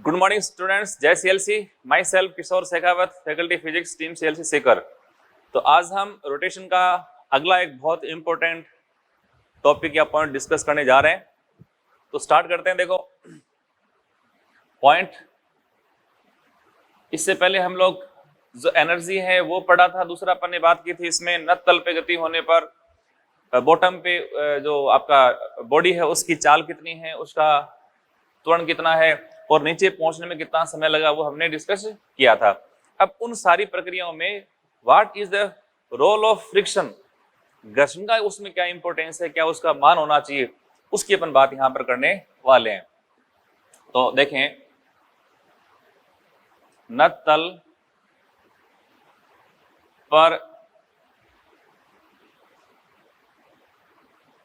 Good morning students, जय CLC. Myself Kishore Shekhawat, faculty physics, team CLC Sikar. तो आज हम रोटेशन का अगला एक बहुत इंपॉर्टेंट टॉपिक या पॉइंट डिस्कस करने जा रहे हैं। तो स्टार्ट करते हैं। देखो पॉइंट, इससे पहले हम लोग जो एनर्जी है वो पढ़ा था। दूसरा अपन ने बात की थी इसमें नत तल पे गति होने पर बॉटम पे जो आपका बॉडी है उसकी चाल कितनी है, उसका त्वरण कितना है और नीचे पहुंचने में कितना समय लगा, वो हमने डिस्कस किया था। अब उन सारी प्रक्रियाओं में what is the role of friction, घर्षण का उसमें क्या इंपॉर्टेंस है, क्या उसका मान होना चाहिए, उसकी अपन बात यहां पर करने वाले हैं। तो देखें, नत तल पर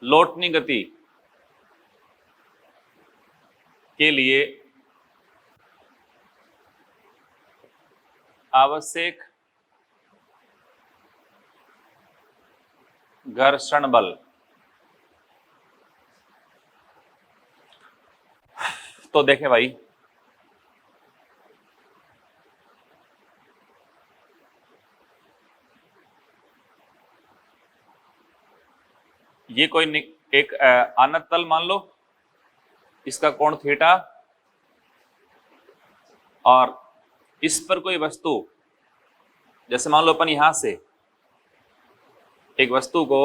लौटनी गति के लिए आवश्यक घर्षण बल। तो देखें भाई, ये कोई एक आनत तल मान लो, इसका कोण थीटा, और इस पर कोई वस्तु, जैसे मान लो अपन यहां से एक वस्तु को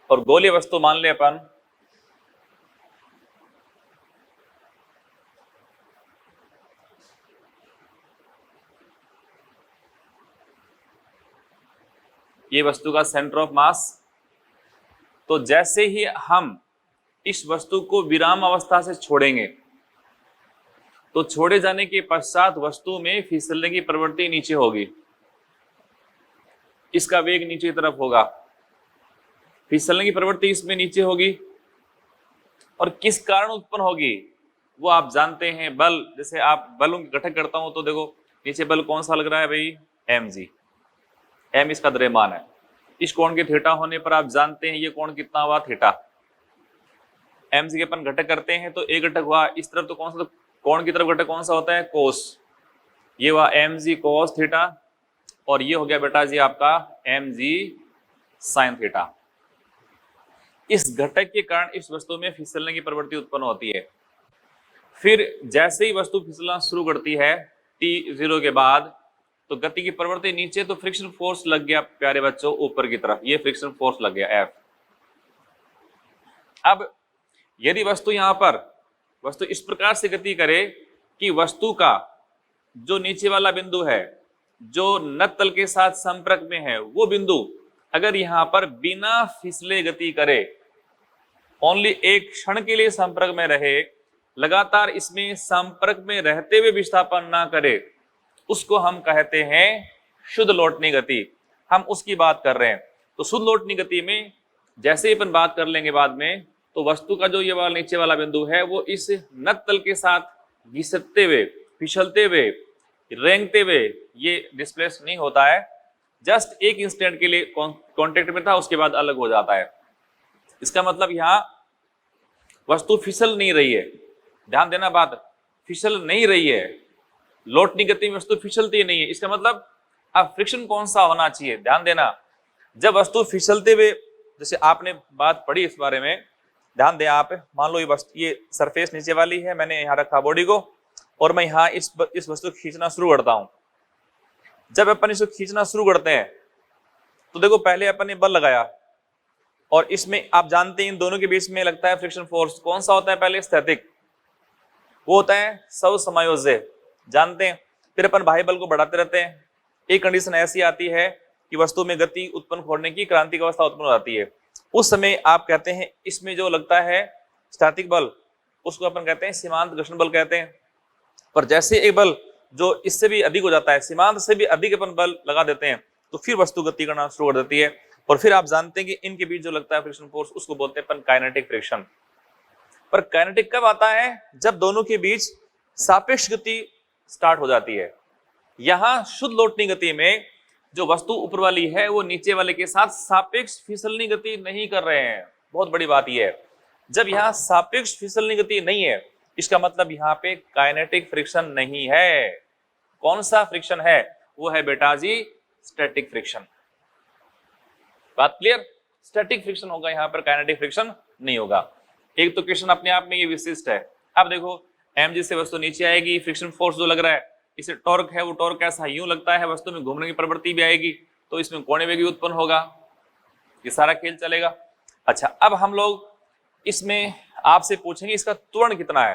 और गोलीय वस्तु मान ले अपन, ये वस्तु का सेंटर ऑफ मास। तो जैसे ही हम इस वस्तु को विराम अवस्था से छोड़ेंगे तो छोड़े जाने के पश्चात वस्तु में फिसलने की प्रवृत्ति नीचे होगी, इसका वेग नीचे की तरफ होगा, फिसलने की प्रवृत्ति इसमें नीचे होगी। और किस कारण उत्पन्न होगी वो आप जानते हैं, बल। जैसे आप बलों की गठक करता हूं तो देखो नीचे बल कौन सा लग रहा है भाई, mg, m इसका द्रव्यमान है। इस कोण के थीटा होने पर आप जानते हैं ये कोण कितना हुआ, थीटा। mg के अपन घटक करते हैं तो एक घटक हुआ इस तरफ, तो कौन सा, तो कोण की तरफ घटक कौन सा होता है, कोस। ये हुआ mg कोस थीटा, और ये हो गया बेटा जी आपका mg साइन थीटा। इस घटक के कारण इस वस्तु में फिसलने की प्रवृत्ति उत्पन्न होती है। फिर जैसे ही वस्तु फिसलना शुरू करती है t0 के बाद, तो गति की प्रवृत्ति नीचे, तो फ्रिक्शन फोर्स लग गया प्यारे बच्चों ऊपर की तरफ, ये फ्रिक्शन फोर्स लग गया F। अब यदि वस्तु यहां पर वस्तु इस प्रकार से गति करे कि वस्तु का जो नीचे वाला बिंदु है जो नत तल के साथ संपर्क में है, वो बिंदु अगर यहां पर बिना फिसले गति करे, ओनली एक क्षण के लिए संपर्क में रहे, लगातार इसमें संपर्क में रहते हुए विस्थापन ना करे, उसको हम कहते हैं शुद्ध लौटनी गति। हम उसकी बात कर रहे हैं। तो शुद्ध लौटनी गति में जैसे ही अपन बात कर लेंगे बाद में, तो वस्तु का जो ये वाला नीचे वाला बिंदु है वो इस नत तल के साथ घिसते हुए, फिसलते हुए, रेंगते हुए ये डिस्प्लेस नहीं होता है, जस्ट एक इंस्टेंट के लिए कांटेक्ट में था, उसके बाद अलग हो जाता है। इसका मतलब यहां वस्तु फिसल नहीं रही है, ध्यान देना बात, फिसल नहीं रही है। लौटनी गति में वस्तु फिसलती नहीं है। इसका मतलब अब फ्रिक्शन कौन सा होना चाहिए, ध्यान देना। जब वस्तु फिसलते हुए, जैसे आपने बात पढ़ी इस बारे में, ध्यान दें आप, मान लो ये सरफेस नीचे वाली है, मैंने यहाँ रखा बॉडी को, और मैं यहाँ इस वस्तु को खींचना शुरू करता हूं। जब अपन इसको खींचना शुरू करते हैं तो देखो पहले अपन ने बल लगाया, और इसमें आप जानते हैं इन दोनों के बीच में लगता है फ्रिक्शन फोर्स। कौन सा होता है, पहले स्थैतिक, वो होता है स्वसमायोज्य, जानते हैं। फिर अपन बाह्य बल को बढ़ाते रहते हैं। एक कंडीशन ऐसी आती है कि वस्तु में गति उत्पन्न होने की क्रांतिक अवस्था उत्पन्न हो जाती है। उस समय आप कहते हैं इसमें जो लगता है स्थैतिक बल, उसको अपन कहते हैं सीमांत घर्षण बल कहते हैं। पर जैसे एक बल जो इससे भी अधिक हो जाता है, सीमांत से भी अधिक अपन बल लगा देते हैं, तो फिर वस्तु गति करना शुरू कर देती है। और फिर आप जानते हैं कि इनके बीच जो लगता है फ्रिक्शन फोर्स, उसको बोलते हैं अपन काइनेटिक फ्रिक्शन। पर काइनेटिक कब आता है, जब दोनों के बीच सापेक्ष गति स्टार्ट हो जाती है। यहां शुद्ध लौटनी गति में जो वस्तु ऊपर वाली है वो नीचे वाले के साथ सापेक्ष फिसलनी गति नहीं कर रहे हैं। बहुत बड़ी बात यह है, जब यहाँ सापेक्ष फिसलनी गति नहीं है, इसका मतलब यहाँ पे काइनेटिक फ्रिक्शन नहीं है। कौन सा फ्रिक्शन है? वो है बेटा जी स्टैटिक फ्रिक्शन। बात क्लियर? स्टैटिक फ्रिक्शन होगा यहाँ पर, काइनेटिक फ्रिक्शन नहीं होगा। एक तो क्वेश्चन अपने आप में ये विशिष्ट है। अब देखो mg से वस्तु नीचे आएगी, फ्रिक्शन फोर्स जो लग रहा है, इसे टॉर्क है, वो टॉर्क कैसा यूं लगता है, वस्तु में घूमने की प्रवृत्ति भी आएगी, तो इसमें कोणीय वेग भी उत्पन्न होगा। ये सारा खेल चलेगा। अच्छा, अब हम लोग इसमें आपसे पूछेंगे इसका त्वरण कितना है।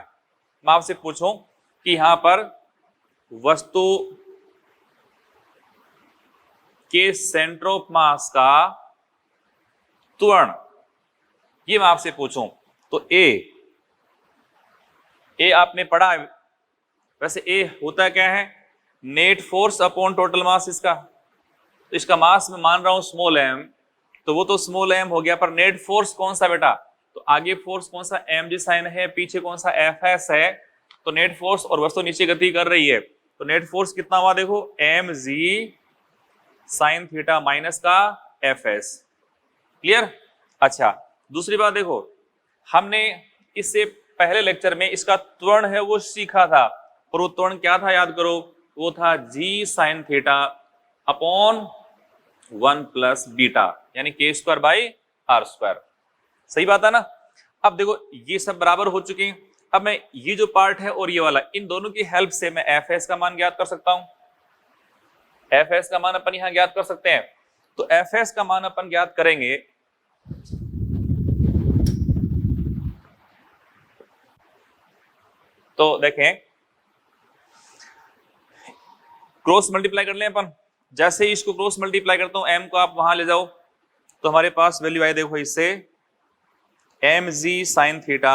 मैं आपसे पूछूं कि यहां पर वस्तु के सेंटर ऑफ मास का त्वरण, ये मैं आपसे पूछूं तो ए आपने पढ़ा है वैसे। ए होता क्या है? Net force upon total mass इसका। तो इसका मास मैं मान रहा हूं स्मॉल एम, तो वो तो स्मॉल एम हो गया, पर नेट फोर्स कौन सा बेटा? तो आगे फोर्स कौन सा? mg साइन है, पीछे कौन सा? fs है। तो नेट फोर्स, और वस्तु नीचे गति कर रही है, तो नेट फोर्स कितना हुआ? देखो mg साइन थीटा माइनस का fs। क्लियर? अच्छा, दूसरी बात देखो, हमने इससे पहले लेक्चर में इसका त्वरण है वो सीखा था, और वो त्वरण क्या था याद करो? वो था g sine theta upon 1 plus beta, यानी के स्क्वायर बाई आर स्क्वायर। सही बात है ना? अब देखो ये सब बराबर हो चुके हैं। अब मैं ये जो पार्ट है और ये वाला, इन दोनों की हेल्प से मैं fs का मान ज्ञात कर सकता हूं। fs का मान अपन यहां ज्ञात कर सकते हैं। तो fs का मान अपन ज्ञात करेंगे, तो देखें क्रॉस मल्टीप्लाई कर लें अपन। जैसे ही इसको क्रॉस मल्टीप्लाई करता हूं, m को आप वहां ले जाओ, तो हमारे पास वैल्यू आई देखो इससे mg साइन थीटा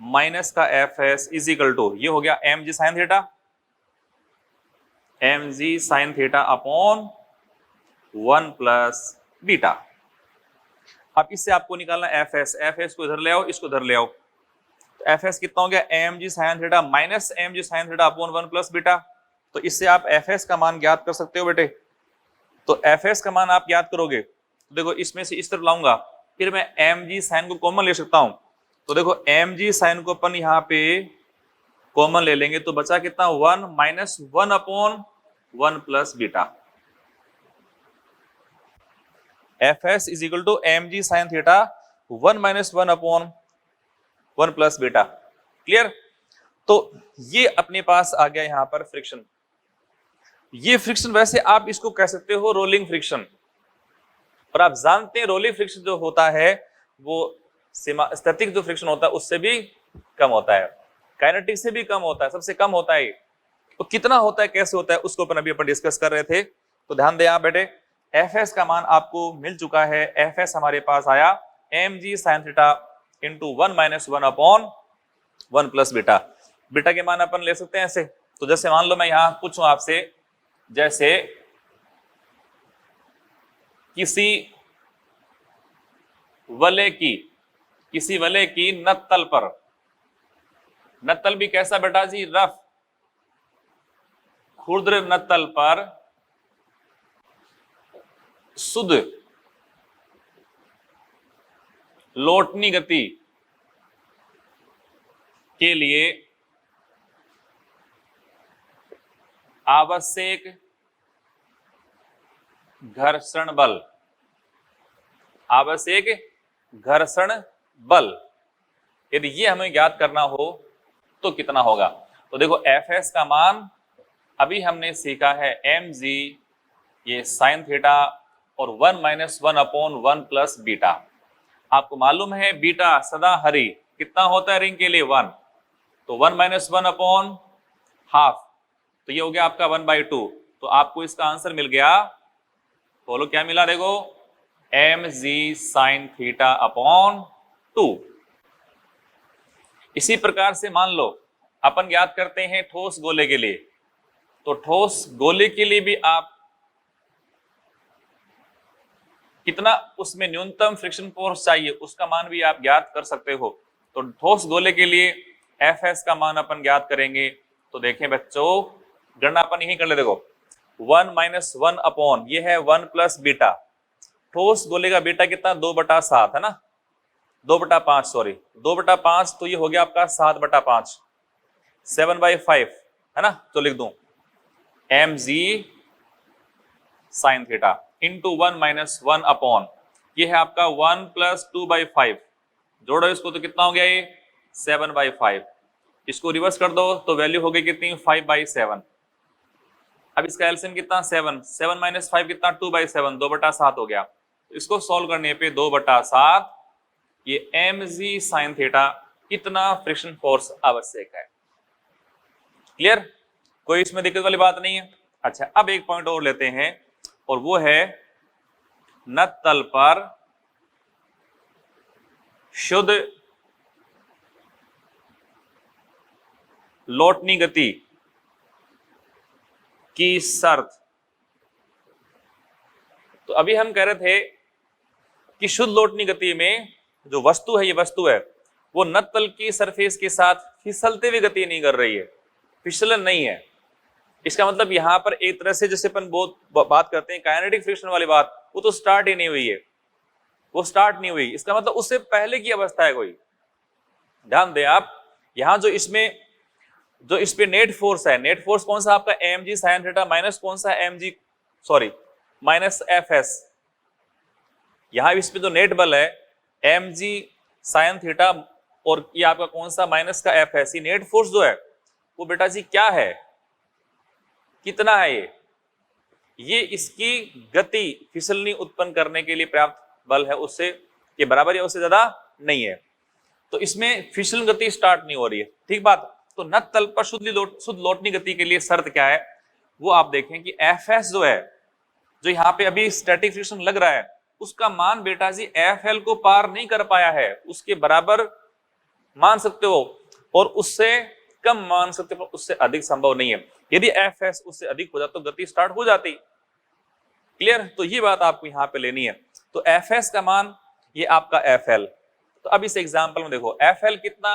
माइनस का fs इज इक्वल टू, ये हो गया mg sine theta, mg sine theta upon 1 plus beta. अब इससे आपको निकालना fs को इधर ले आओ, इसको इधर ले आओ। तो fs कितना हो गया? mg sine theta minus mg sine theta upon 1 plus beta. तो इससे आप fs का मान ज्ञात कर सकते हो बेटे। तो fs का मान आप ज्ञात करोगे, तो देखो इसमें से इस तरफ लाऊंगा, फिर मैं mg साइन को कॉमन ले सकता हूं। तो देखो mg साइन को अपन यहाँ पे कॉमन ले लेंगे, तो बचा कितना? 1 minus 1 upon 1 plus beta. fs is equal to mg sine theta 1 minus 1 upon 1 plus beta. Clear? तो ये अपने पास आ गया यहां पर फ्रिक्शन। ये फ्रिक्शन वैसे आप इसको कह सकते हो रोलिंग फ्रिक्शन, और आप जानते हैं रोलिंग फ्रिक्शन जो होता है वो स्टैटिक जो फ्रिक्शन होता है उससे भी कम होता है, काइनेटिक से भी कम होता है, सबसे कम होता है। तो कितना होता है, कैसे होता है, उसको अपन अभी अपन डिस्कस कर रहे थे। तो ध्यान दें आप बेटे, fs का मान आपको मिल चुका है। fs हमारे पास आया mg sine theta into 1 minus 1 upon 1 plus beta. Beta के मान अपन ले सकते हैं ऐसे। तो जैसे मान लो मैं यहां पूछूं आपसे, जैसे किसी वलय की नत्तल पर, नत्तल भी कैसा बेटा जी? रफ, खुरदुर नत्तल पर शुद्ध लौटनी गति के लिए आवश्यक घर्षण बल, यदि ये हमें ज्ञात करना हो तो कितना होगा? तो देखो fs का मान अभी हमने सीखा है mg ये साइन थीटा और 1 माइनस 1 अपॉन 1 प्लस बीटा। आपको मालूम है बीटा सदा हरी कितना होता है रिंग के लिए? 1। तो 1 माइनस 1 अपॉन हाफ, तो ये हो गया आपका 1/2। तो आपको इसका आंसर मिल गया, बोलो क्या मिला? देखो mg साइन थीटा अपॉन 2। इसी प्रकार से मान लो अपन ज्ञात करते हैं ठोस गोले के लिए। तो ठोस गोले के लिए भी आप कितना उसमें न्यूनतम फ्रिक्शन फोर्स चाहिए उसका मान भी आप ज्ञात कर सकते हो। तो ठोस गोले के लिए fs का मान अपन ज्ञात करेंगे। तो देखें बच्चों, गणना अपन यही कर ले। देखो 1 माइनस 1 अपॉन ये है 1 प्लस बीटा। ठोस गोले का बीटा कितना 2/7 है ना, 2/5 सॉरी 2/5, तो ये हो गया आपका 7/5, 7/5 है ना। तो लिख दूं mg sin theta into 1 minus 1 upon ये है आपका 1 प्लस 2/5, जोड़ो इसको तो कितना हो गया ये 7/5। इसको रिवर्स कर दो तो वैल्यू हो गई कितनी 5/7। अब इसका एलसीएम कितना 7, 7 माइनस 5 कितना 2/7, 2/7 हो गया। तो इसको सॉल्व करने पे 2/7 ये mg sin थीटा कितना फ्रिक्शन फोर्स आवश्यक है। क्लियर, कोई इसमें दिक्कत वाली बात नहीं है। अच्छा, अब एक पॉइंट और लेते हैं और वो है नत तल पर शुद्ध लौटनी गति की शर्त। तो अभी हम कह रहे थे कि शुद्ध लौटनी गति में जो वस्तु है, ये वस्तु है वो नत तल की सरफेस के साथ फिसलते हुए गति नहीं कर रही है, फिसलन नहीं है। इसका मतलब यहां पर एक तरह से जैसे अपन बहुत बात करते हैं काइनेटिक फ्रिक्शन वाली बात, वो तो स्टार्ट ही नहीं हुई है, वो स्टार्ट नहीं हुई। इसका मतलब उससे पहले की अवस्था है कोई। ध्यान दें आप, यहां जो इस पे नेट फोर्स है, नेट फोर्स कौन सा आपका mg sin थीटा माइनस कौन सा माइनस fs। यहां इस पे जो नेट बल है mg sin थीटा और ये आपका कौन सा माइनस का fs। ये नेट फोर्स जो है वो बेटा जी क्या है, कितना है ये इसकी गति फिसलनी उत्पन्न करने के लिए पर्याप्त बल है, उससे ये बराबर या उससे ज्यादा नहीं है। तो इसमें फिसलन गति स्टार्ट नहीं हो रही है, ठीक बात। तो नत तल पर शुद्ध लौटनी गति के लिए शर्त क्या है, वो आप देखें कि Fs जो है, जो यहाँ पे अभी स्टैटिक फ्रिक्शन लग रहा है, उसका मान बेटा जी Fl को पार नहीं कर पाया है, उसके बराबर मान सकते हो और उससे कम मान सकते हो, उससे अधिक संभव नहीं है। यदि Fs उससे अधिक हो जाता तो गति स्टार्ट हो जाती। क्लियर, तो ये बात आपको यहाँ पे लेनी है। तो Fs का मान ये आपका Fl। तो अब इस एग्जाम्पल में देखो Fl कितना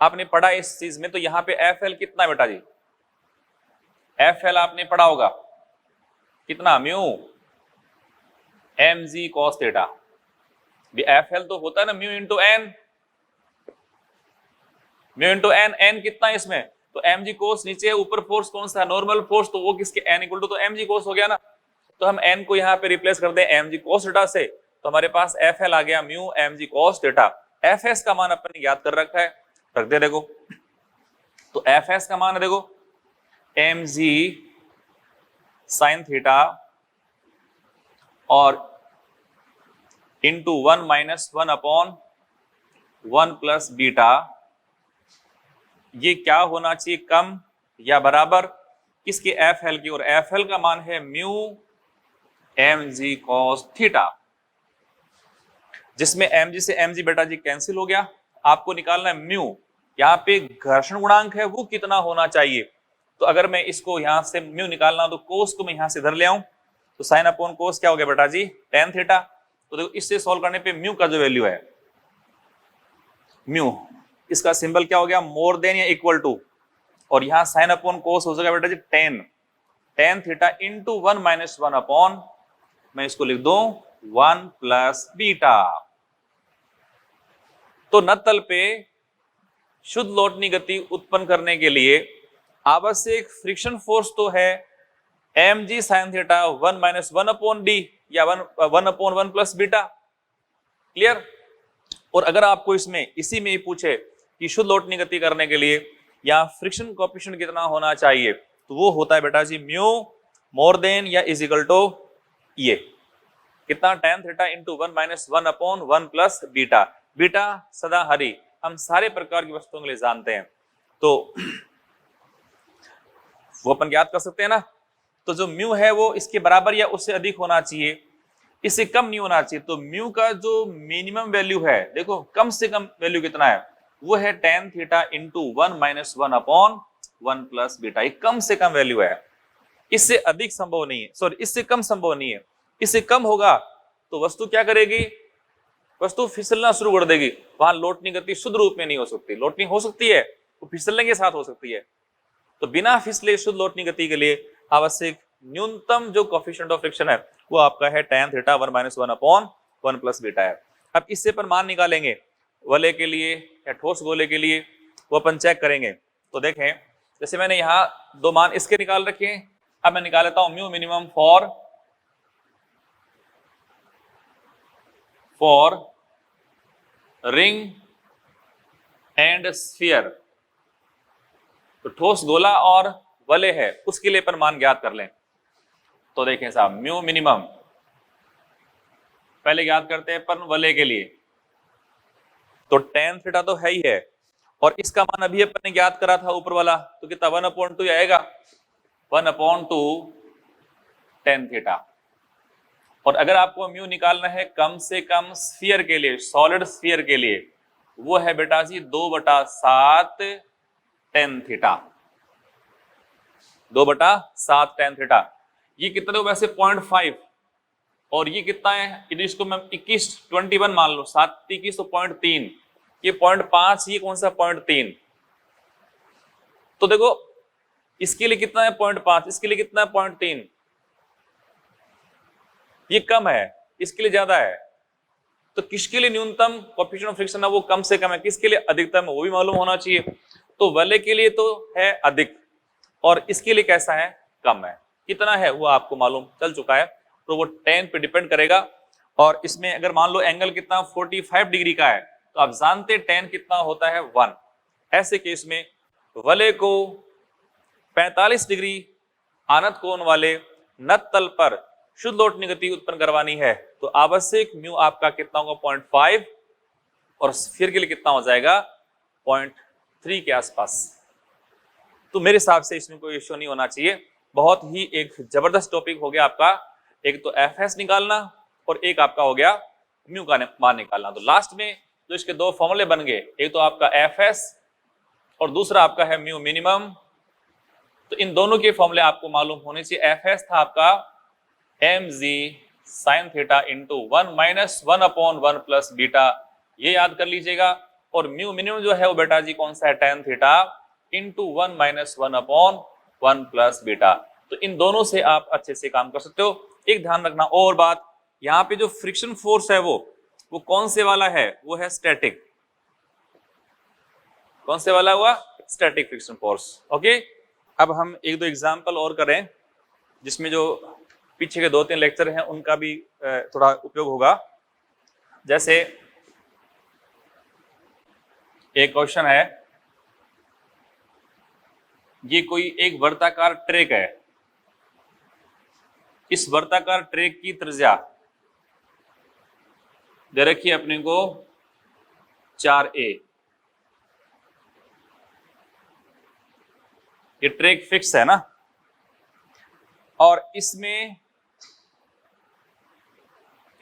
आपने पढ़ा इस चीज में, तो यहाँ पे Fl कितना बेटा जी, Fl आपने पढ़ा होगा कितना mu mg cos theta. Fl तो होता है ना mu into N, mu into N, N कितना है इसमें तो mg cos, नीचे ऊपर फोर्स कौन सा नॉर्मल फोर्स, तो वो किसके n इक्वल टू तो mg cos हो गया ना। तो हम n को यहाँ पे रिप्लेस कर दें mg cos थीटा से, तो हमारे पास Fl आ गया mu mg cos theta. Fs का मान अपन ने याद कर रखा है, रख दे देखो। तो Fs का मान है देखो mg sin थीटा और into 1 minus 1 upon 1 plus beta. ये क्या होना चाहिए, कम या बराबर किसके Fl की, और Fl का मान है म्यू mg cos थीटा, जिसमें mg से mg बेटा जी कैंसिल हो गया। आपको निकालना है म्यू, यहाँ पे घर्षण गुणांक है वो कितना होना चाहिए। तो अगर मैं इसको यहां से म्यू निकालना तो कोस को मैं यहां से इधर ले आऊं, तो साइन अपॉन कोस क्या हो गया बेटा जी tan थीटा। तो देखो इससे सॉल्व करने पे म्यू का जो वैल्यू है, म्यू इसका सिंबल क्या हो गया मोर देन या इक्वल टू, और यहां साइन अपॉन कोस हो जाएगा बेटा जी tan theta into 1 minus 1 upon, मैं इसको लिख दूं 1 प्लस बीटा। तो नत तल पे शुद्ध लौटनी गति उत्पन्न करने के लिए आवश्यक फ्रिक्शन फोर्स तो है mg sin theta 1 minus 1 upon D या 1 अपॉन 1 प्लस बीटा। क्लियर, और अगर आपको इसमें इसी में ही पूछे कि शुद्ध लौटनी गति करने के लिए या फ्रिक्शन कोएफिशिएंट कितना होना चाहिए, तो वो होता है बेटा जी म्यू मोर देन या इज इक्वल टू ये कितना tan theta into 1 minus 1 upon 1 plus beta. Beta सदा हरी हम सारे प्रकार की वस्तुओं के लिए जानते हैं, तो वो अपन याद कर सकते हैं ना। तो जो म्यू है वो इसके बराबर या उससे अधिक होना चाहिए, इससे कम नहीं होना चाहिए। तो म्यू का जो मिनिमम वैल्यू है, देखो कम से कम वैल्यू कितना है, वो है tan theta into 1 minus 1 upon 1 plus beta. ये कम से कम वैल्यू है, इससे अधिक संभव नहीं है, सॉरी इससे कम संभव नहीं है। इससे कम होगा तो वस्तु क्या करेगी, वस्तु फिसलना शुरू कर देगी, वहां लौटनी गति शुद्ध रूप में नहीं हो सकती। लौटनी हो सकती है वो फिसलने के साथ हो सकती है। तो बिना फिसले शुद्ध लौटनी गति के लिए आवश्यक न्यूनतम जो कोफिशिएंट ऑफ फ्रिक्शन है वो आपका है tan theta 1 - 1 upon 1 plus beta है। अब इससे अपन मान निकालेंगे वलय के लिए या ठोस गोले के लिए, वो अपन चेक करेंगे। तो देखें, जैसे मैंने यहाँ दो मान इसके निकाल रखे हैं, अब मैं निकाल लेता हूं mu minimum for ring and sphere. तो ठोस गोला और वलय है उसके लिए अपन मान ज्ञात कर लें। तो देखें साहब, म्यू मिनिमम पहले ज्ञात करते हैं अपन वलय के लिए, तो tan थीटा तो है ही है, और इसका मान अभी अपन ने ज्ञात करा था ऊपर वाला, तो कितना 1/2 आएगा, 1/2 tan थीटा। और अगर आपको म्यू निकालना है कम से कम स्फीयर के लिए, सॉलिड स्फीयर के लिए, वो है बेटा जी 2/7 tan थीटा, 2/7 tan थीटा। ये कितना है वैसे 0.5, और ये कितना है, यदि इसको मैं 21 मान लो, 7 21 तो 0.3, ये 0.5, ये कौन सा 0.3। तो देखो इसके लिए कितना है 0.5, इसके लिए कितना है 0.3, ये कम है, इसके लिए ज्यादा है। तो किसके लिए न्यूनतम कोएफिशिएंट ऑफ फ्रिक्शन है वो कम से कम है, किसके लिए अधिकतम है वो भी मालूम होना चाहिए। तो वलय के लिए तो है अधिक, और इसके लिए कैसा है, कम है। कितना है वो आपको मालूम चल चुका है, तो वो tan पे डिपेंड करेगा। और इसमें अगर मान लो एंगल कितना 45 डिग्री का है, तो आप जानते tan कितना होता है 1। ऐसे केस में वलय को 45 डिग्री आनत कोण वाले नत तल पर शुद्ध लोटनी गति उत्पन्न करवानी है, तो आवश्यक म्यू आपका कितना होगा 0.5, और स्फीयर के लिए कितना हो जाएगा 0.3 के आसपास। तो मेरे हिसाब से इसमें कोई इश्यू नहीं होना चाहिए। बहुत ही एक जबरदस्त टॉपिक हो गया आपका, एक तो एफएस निकालना और एक आपका हो गया म्यू का मान निकालना। तो लास्ट में जो इसके दो फॉर्मूले बन गए, एक तो आपका एफएस और दूसरा आपका है म्यू मिनिमम। तो इन दोनों के फॉर्मूले आपको मालूम होने चाहिए। एफएस था आपका mg sin theta into 1 - 1/1 plus beta, ये याद कर लीजिएगा। और म्यू मिनिमम जो है वो बेटा जी कौन सा है, tan theta into 1 - 1/1 plus beta. तो इन दोनों से आप अच्छे से काम कर सकते हो। एक ध्यान रखना और बात, यहाँ पे जो फ्रिक्शन फोर्स है वो कौन से वाला है, वो है स्टैटिक। कौन से वाला हुआ, स्टैटिक फ्रिक्शन फोर्स। ओके, अब हम एक दो एग्जांपल और करें, जिसमें जो पीछे के 2-3 लेक्चर हैं उनका भी थोड़ा उपयोग होगा। जैसे एक क्वेश्चन है, ये कोई एक वर्ताकार ट्रैक है, इस वर्ताकार ट्रैक की त्रिज्या दे रखी है अपने को 4a। ये ट्रैक फिक्स है ना, और इसमें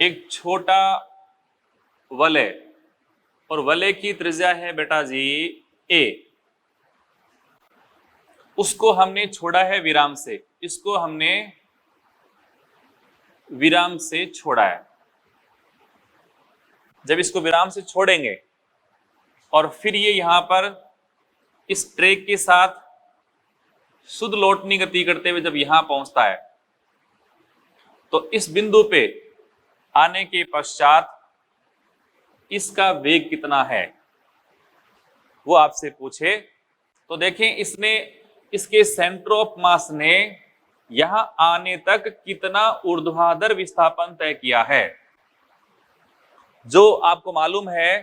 एक छोटा वलय, और वलय की त्रिज्या है बेटा जी a। उसको हमने छोड़ा है विराम से, इसको हमने विराम से छोड़ा है। जब इसको विराम से छोड़ेंगे और फिर ये यहां पर इस ट्रैक के साथ शुद्ध लोटनी गति करते हुए जब यहां पहुंचता है, तो इस बिंदु पे आने के पश्चात इसका वेग कितना है वो आपसे पूछे, तो देखें इसने इसके सेंटर ऑफ मास ने यहां आने तक कितना ऊर्ध्वाधर विस्थापन तय किया है। जो आपको मालूम है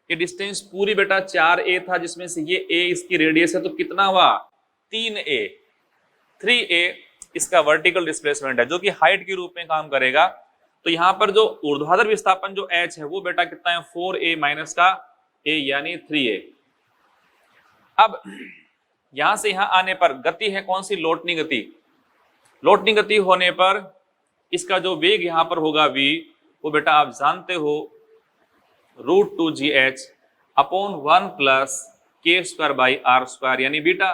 कि डिस्टेंस पूरी बेटा 4a था, जिसमें से ये a इसकी रेडियस है, तो कितना हुआ 3a। 3a इसका वर्टिकल डिस्प्लेसमेंट है जो कि हाइट के रूप में काम करेगा। तो यहां पर जो ऊर्ध्वाधर विस्थापन जो h है वो बेटा कितना है 4a माइनस का a यानी 3a। अब यहां से यहां आने पर गति है कौन सी, लोटनी गति। लोटनी गति होने पर इसका जो वेग यहां पर होगा v, वो बेटा आप जानते हो √2gh upon 1 plus k² by r², यानी बीटा।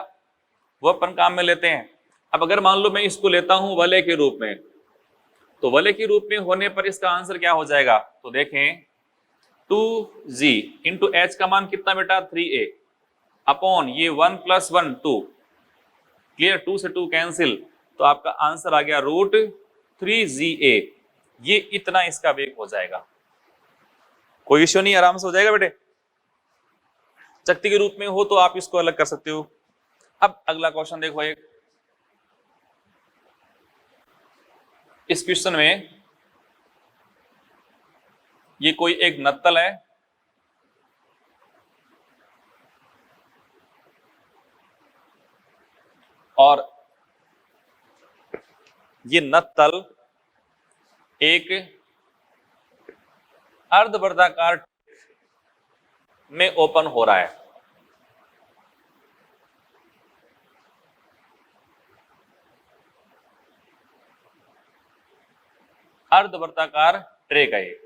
वो अपन काम में लेते हैं। अब अगर मान लो मैं इसको लेता हूं वलय के रूप में, तो वलय के रूप में होने पर इसका आंसर क्या हो जाएगा, तो देखें 2g इंटू h का मान कितना बेटा 3a अपॉन ये 1 + 1 2, क्लियर, 2 से 2 कैंसिल, तो आपका आंसर आ गया √3GA। ये इतना इसका वेग हो जाएगा। कोई इश्यू नहीं, आराम से हो जाएगा बेटे। शक्ति के रूप में हो तो आप इसको अलग कर सकते हो। अब अगला क्वेश्चन देखो, एक इस क्वेश्चन में ये कोई एक नत्तल है और ये नत्तल एक अर्धवर्ताकार में ओपन हो रहा है। अर्धवर्ताकार ट्रे का ये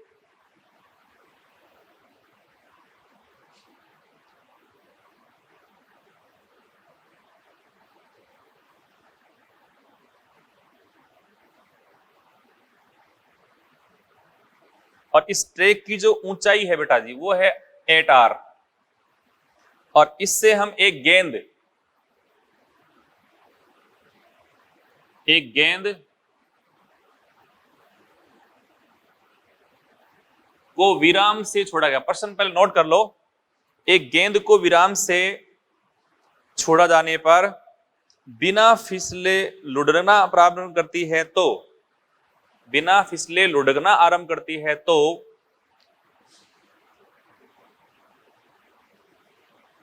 और इस ट्रे की जो ऊंचाई है बेटा जी वो है 8r और इससे हम एक गेंद को विराम से छोड़ा गया। प्रश्न पहले नोट कर लो। एक गेंद को विराम से छोड़ा जाने पर बिना फिसले लुढ़कना प्रारंभ करती है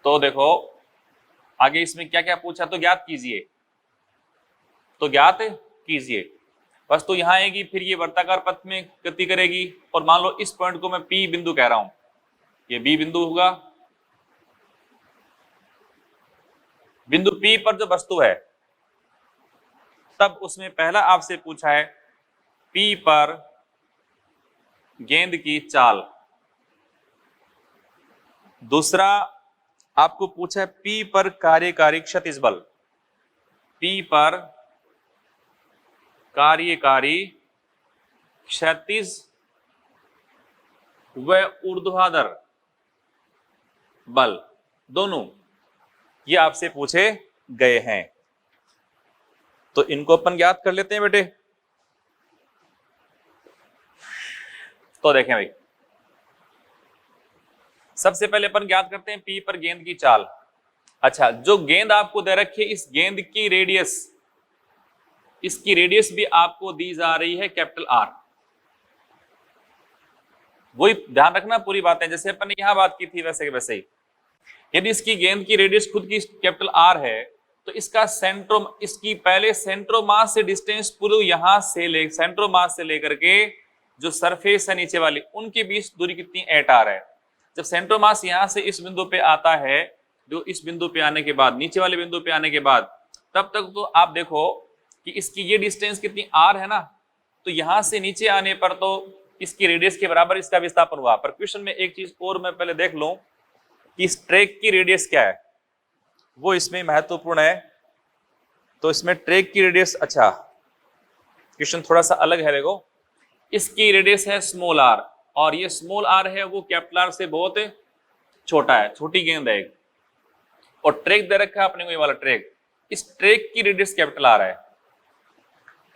तो देखो आगे इसमें क्या क्या पूछा, तो ज्ञात कीजिए। वस्तु यहां आएगी, फिर ये वर्ताकार पथ में गति करेगी और मान लो इस पॉइंट को मैं P बिंदु कह रहा हूं, ये B बिंदु होगा। बिंदु P पर जो वस्तु है तब उसमें पहला आपसे पूछा है P पर गेंद की चाल, दूसरा आपको पूछा है P पर कार्यकारी क्षैतिज बल, P पर कार्यकारी क्षैतिज व ऊर्ध्वाधर बल दोनों ये आपसे पूछे गए हैं। तो इनको अपन ज्ञात कर लेते हैं बेटे। तो देखें भाई, सबसे पहले अपन ज्ञात करते हैं P पर गेंद की चाल। अच्छा, जो गेंद आपको दे रखी है, इस गेंद की रेडियस, इसकी रेडियस भी आपको दी जा रही है कैपिटल R। वही ध्यान रखना, पूरी बात है जैसे अपन ने यहां बात की थी वैसे के वैसे ही। यदि इसकी गेंद की रेडियस खुद की कैपिटल R है तो इसका इसकी पहले सेंट्रोमास से डिस्टेंस पूरे यहां से सेंट्रोमास से लेकर के जो सरफेस है नीचे वाली उनके बीच दूरी कितनी 8r है। जब सेंट्रोमास यहां से इस बिंदु पे आता है, जो इस बिंदु पे आने के बाद, नीचे वाले बिंदु पे आने के बाद, तब तक तो आप देखो कि इसकी ये डिस्टेंस कितनी r है ना, तो यहां से नीचे आने पर तो इसकी रेडियस के बराबर इसका विस्थापन हुआ। पर क्वेश्चन में एक चीज और मैं पहले देख लूं कि इस ट्रैक की रेडियस क्या है, वो इसमें महत्वपूर्ण है। तो इसमें ट्रैक की रेडियस, अच्छा क्वेश्चन थोड़ा सा अलग है, देखो इसकी रेडियस है स्मॉल r और ये स्मॉल r है वो कैपिटल R से बहुत छोटा है, छोटी गेंद है एक, और ट्रैक दे रखा है अपने को ये वाला ट्रैक। इस ट्रैक की रेडियस कैपिटल R है,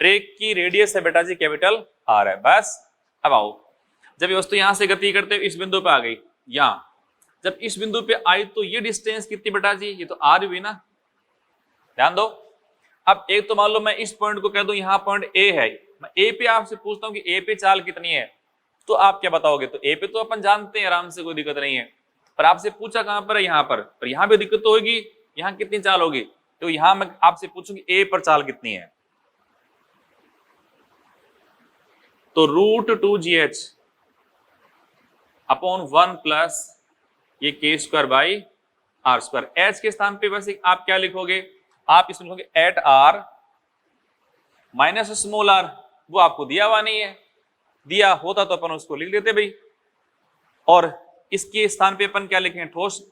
ट्रैक की रेडियस है बेटा जी कैपिटल R है। बस अब आओ, जब ये वस्तु यहां से गति करते हुए इस बिंदु पे आ गई, यहां जब इस बिंदु पे आई तो ये डिस्टेंस कितनी बेटा जी, ये तो R हुई ना, ध्यान दो। अब एक तो मान लो मैं इस पॉइंट को कह दूं यहाँ पॉइंट A है, मैं A पे आपसे पूछता हूँ कि A पे चाल कितनी है, तो आप क्या बताओगे? तो A पे तो अपन जानते हैं आराम से, कोई दिक्कत नहीं है। पर आपसे पूछा कहां पर है, यहाँ पर यहाँ पे दिक्कत तो होगी, यहाँ कितनी चाल होगी, तो यहाँ मैं आपसे पूछूंगी A पर चाल कितनी है, तो √2GH अपॉन 1 प्लस ये k² r²। h के स्थान पे वैसे आप क्या लिखोगे, आप इसमें लिखोगे 8r माइनस स्मॉल r, वो आपको दिया हुआ नहीं है, दिया होता तो अपन उसको लिख देते भाई। और इसके स्थान पे अपन क्या लिखेंगे, ठोस।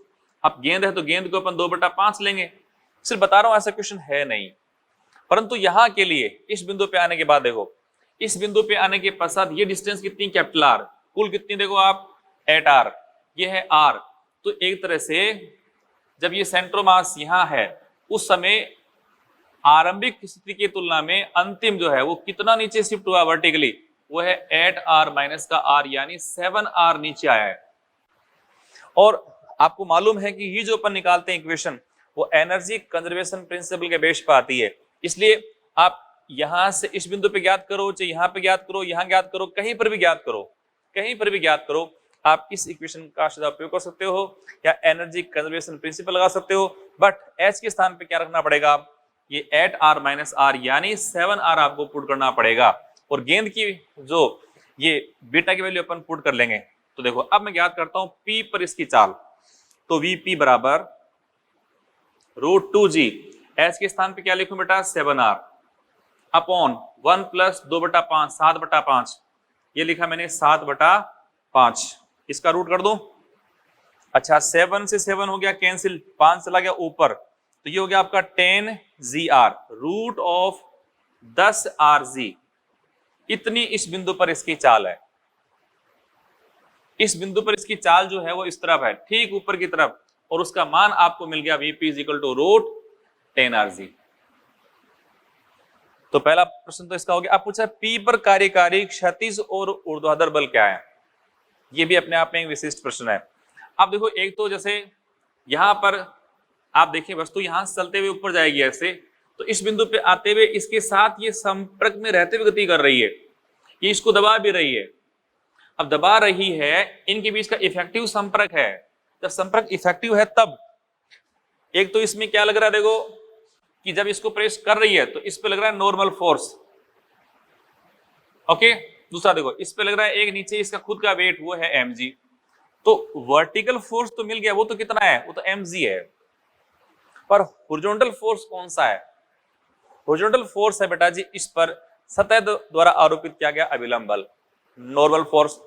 अब गेंद है तो गेंद को अपन 2/5 लेंगे। सिर्फ बता रहा हूं ऐसा क्वेश्चन है नहीं, परंतु यहां के लिए इस बिंदु पे आने के बाद देखो, इस बिंदु पे आने के पश्चात ये डिस्टेंस कितनी कैपिटल R, कुल कितनी देखो आप 8r, ये है r। तो एक तरह से जब ये सेंट्रोमास यहां है उस समय आरंभिक स्थिति की तुलना में अंतिम जो है वो कितना नीचे शिफ्ट हुआ वर्टिकली, वो है 8r माइनस का r, यानी 7r नीचे आया है। और आपको मालूम है कि ये जो अपन निकालते हैं इक्वेशन, वो एनर्जी कंजर्वेशन प्रिंसिपल के बेस पर आती है। इसलिए आप यहां से इस बिंदु पे ज्ञात करो, चाहे यहां पे ज्ञात करो, यहां ज्ञात करो, कहीं पर भी ज्ञात करो, कहीं पर भी ज्ञात करो, आप इस इक्वेशन का सीधा उपयोग कर सकते हो या एनर्जी कंजर्वेशन प्रिंसिपल लगा सकते हो। बट एच के स्थान पे क्या रखना पड़ेगा, ये 8r माइनस r यानी 7r आपको पुट करना पड़ेगा। और गेंद की जो ये बीटा की वैल्यू अपन पुट कर लेंगे। तो देखो अब मैं ज्ञात करता हूं p पर इसकी चाल, तो Vp बराबर √2g, एच के स्थान पे क्या लिखूं बेटा 7r अपॉन 1 प्लस 2/5 7/5, ये लिखा मैंने 7/5, इसका रूट कर दो। अच्छा 7 से 7 हो गया कैंसिल, 5 चला गया ऊपर, तो ये हो गया आपका 10gr रूट ऑफ 10rg। इतनी इस बिंदु पर इसकी चाल है। इस बिंदु पर इसकी चाल जो है वो इस तरफ है, ठीक ऊपर की तरफ, और उसका मान आपको मिल गया Vp इक्वल टू √10rg। तो पहला प्रश्न तो इसका हो गया। अब पूछा P पर कार्यकारी क्षैतिज और ऊर्ध्वाधर बल क्या है, ये भी अपने आप में एक विशिष्ट प्रश्न है। अब देखो एक तो जैसे यहां पर आप देखिए वस्तु यहां से चलते हुए ऊपर जाएगी ऐसे, तो इस बिंदु पे आते हुए इसके साथ ये संपर्क में रहते हुए गति कर रही है, ये इसको दबा भी रही है। अब दबा रही है, इनके बीच का इफेक्टिव संपर्क है। जब संपर्क इफेक्टिव है तब एक तो इसमें क्या लग रहा है, देखो कि जब इसको प्रेस कर रही है तो इस पे लग रहा है नॉर्मल फोर्स, ओके। दूसरा देखो इस पे लग रहा है एक नीचे इसका खुद का वेट, वो है mg। तो वर्टिकल फोर्स तो मिल गया, वो तो कितना है, वो तो mg है। पर हॉरिजॉन्टल फोर्स कौन सा है, हॉरिजॉन्टल फोर्स है बेटा जी इस पर सतह द्वारा आरोपित किया गया अभिलंब बल, नॉर्मल फोर्स।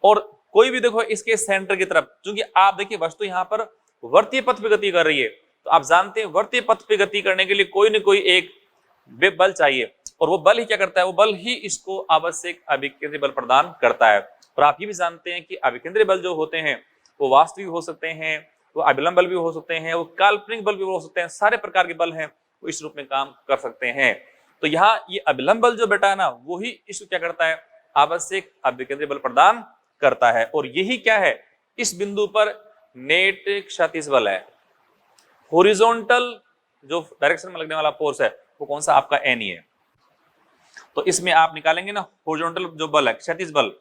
और कोई भी देखो इसके सेंटर की तरफ, क्योंकि आप देखिए वस्तु यहां पर वर्तीय पथ पे गति कर रही है, तो आप जानते हैं वर्तीय पथ पे गति करने के लिए कोई न कोई एक बल चाहिए, और वो बल ही क्या करता है, वो बल ही इसको आवश्यक अभिकेंद्री बल प्रदान करता है। और आप ये भी जानते हैं कि अभिकेंद्री बल जो होते हैं वो वास्तविक हो सकते हैं, वो अभिलंब बल भी हो सकते हैं, वो काल्पनिक बल भी हो सकते हैं, सारे प्रकार के बल हैं वो इस रूप में काम कर सकते हैं। तो यहाँ ये अभिलंब बल जो बेटा है ना, वो ही इसको क्या करता है, आवश्यक अभिकेंद्री बल प्रदान करता है। और यही क्या है, इस बिंदु पर नेट क्षैतिज बल है। हॉरिजॉन्टल जो डायरेक्शन में लगने वाला फोर्स है वो कौन सा, आपका एन ही है। तो इसमें आप निकालेंगे ना हॉरिजॉन्टल जो बल है, क्षैतिज बल,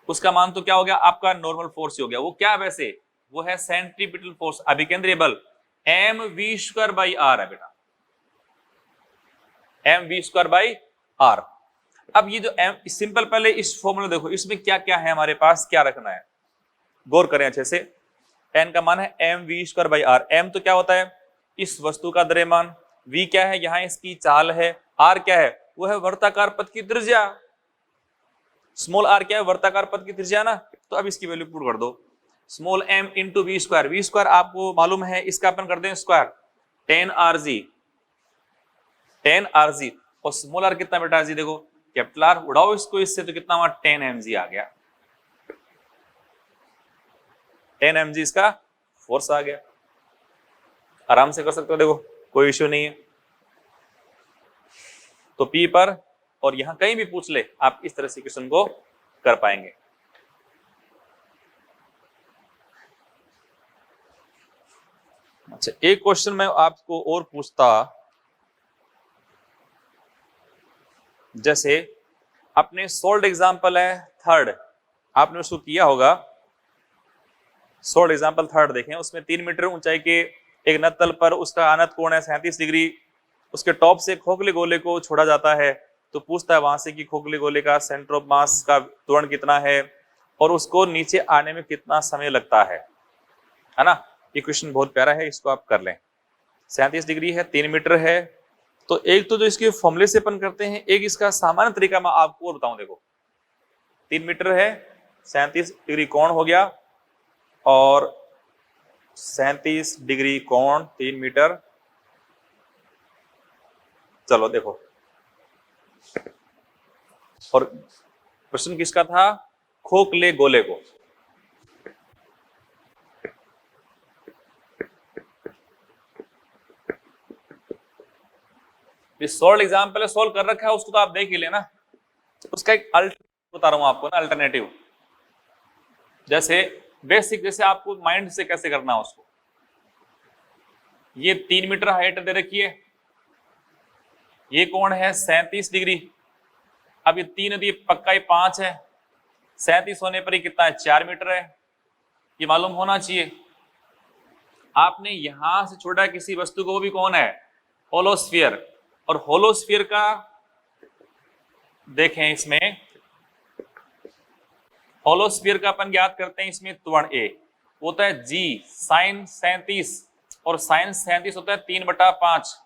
उसका मान तो क्या हो गया आपका नॉर्मल फोर्स ही हो गया। वो क्या है वैसे, वो है सेंट्रीपिटल फोर्स, अभिकेंद्रीय बल mv²/r है बेटा, mv²/r। अब ये जो m सिंपल, पहले इस फॉर्मूला देखो इसमें क्या क्या है हमारे पास, क्या रखना है, गौर करें अच्छे से। n का मान है mv²/r। m तो क्या होता है, इस वस्तु का द्रव्यमान, v क्या है, यहाँ इसकी चाल है, r क्या है, वो है वर्ताकार पथ की त्रिज्या, स्मॉल r क्या है, वर्ताकार पथ की त्रिज्या ना। तो अब इसकी वैल्यू पुट कर दो, स्मॉल m इंटू v² आपको मालूम है, इसका अपन कर दें स्क्वायर, 10rg, और स्मॉल r कितना बेटा जी, देखो कैपिटल R उड़ाओ इसको इससे, तो कितना हुआ 10 mg आ गया, 10 mg इसका फोर्स आ गया। आराम से कर सकते हो, देखो कोई इश्यू नहीं है। तो P पर, और यहां कहीं भी पूछ ले आप इस तरह से क्वेश्चन को कर पाएंगे। अच्छा एक क्वेश्चन मैं आपको और पूछता, जैसे अपने सोल्ड एग्जाम्पल है थर्ड, आपने उसको किया होगा, सोल्ड एग्जाम्पल थर्ड देखें, उसमें 3 मीटर ऊंचाई के एक नत्तल पर उसका आनत कोण है 37 डिग्री, उसके टॉप से खोखले गोले को छोड़ा जाता है, तो पूछता है वहां से कि खोखले गोले का सेंटर ऑफ मास का त्वरण कितना है और उसको नीचे आने में कितना समय लगता है ना। ये क्वेश्चन बहुत प्यारा है, इसको आप कर लें। 37 डिग्री है, 3 मीटर है, तो एक तो जो इसके फॉर्मूले से अपन करते हैं, एक इसका सामान्य तरीका मैं आपको और बताऊं। देखो 3 मीटर है, 37 डिग्री कोण हो गया, और 37 डिग्री कोण 3 मीटर। चलो देखो, और प्रश्न किसका था, खोखले गोले को। सॉल्व एग्जाम्पल सॉल्व कर रखा है उसको तो आप देख ही लेना, उसका एक अल्टरनेटिव बता रहा हूं आपको ना, अल्टरनेटिव। जैसे बेसिक, जैसे आपको माइंड से कैसे करना है उसको। ये 3 मीटर हाइट दे रखी है, ये कोण है 37 डिग्री। अब ये 3 दी पक्का ही 5 है, 37 होने पर ही कितना है 4 मीटर है, ये मालूम होना चाहिए। आपने यहां से छोड़ा किसी वस्तु को, वो भी कौन है होलोस्फीयर, और होलोस्फीयर का देखें इसमें, होलोस्फीयर का अपन ज्ञात करते हैं इसमें त्वरण ए होता है जी साइन 37, और साइन 37 होता है 3/5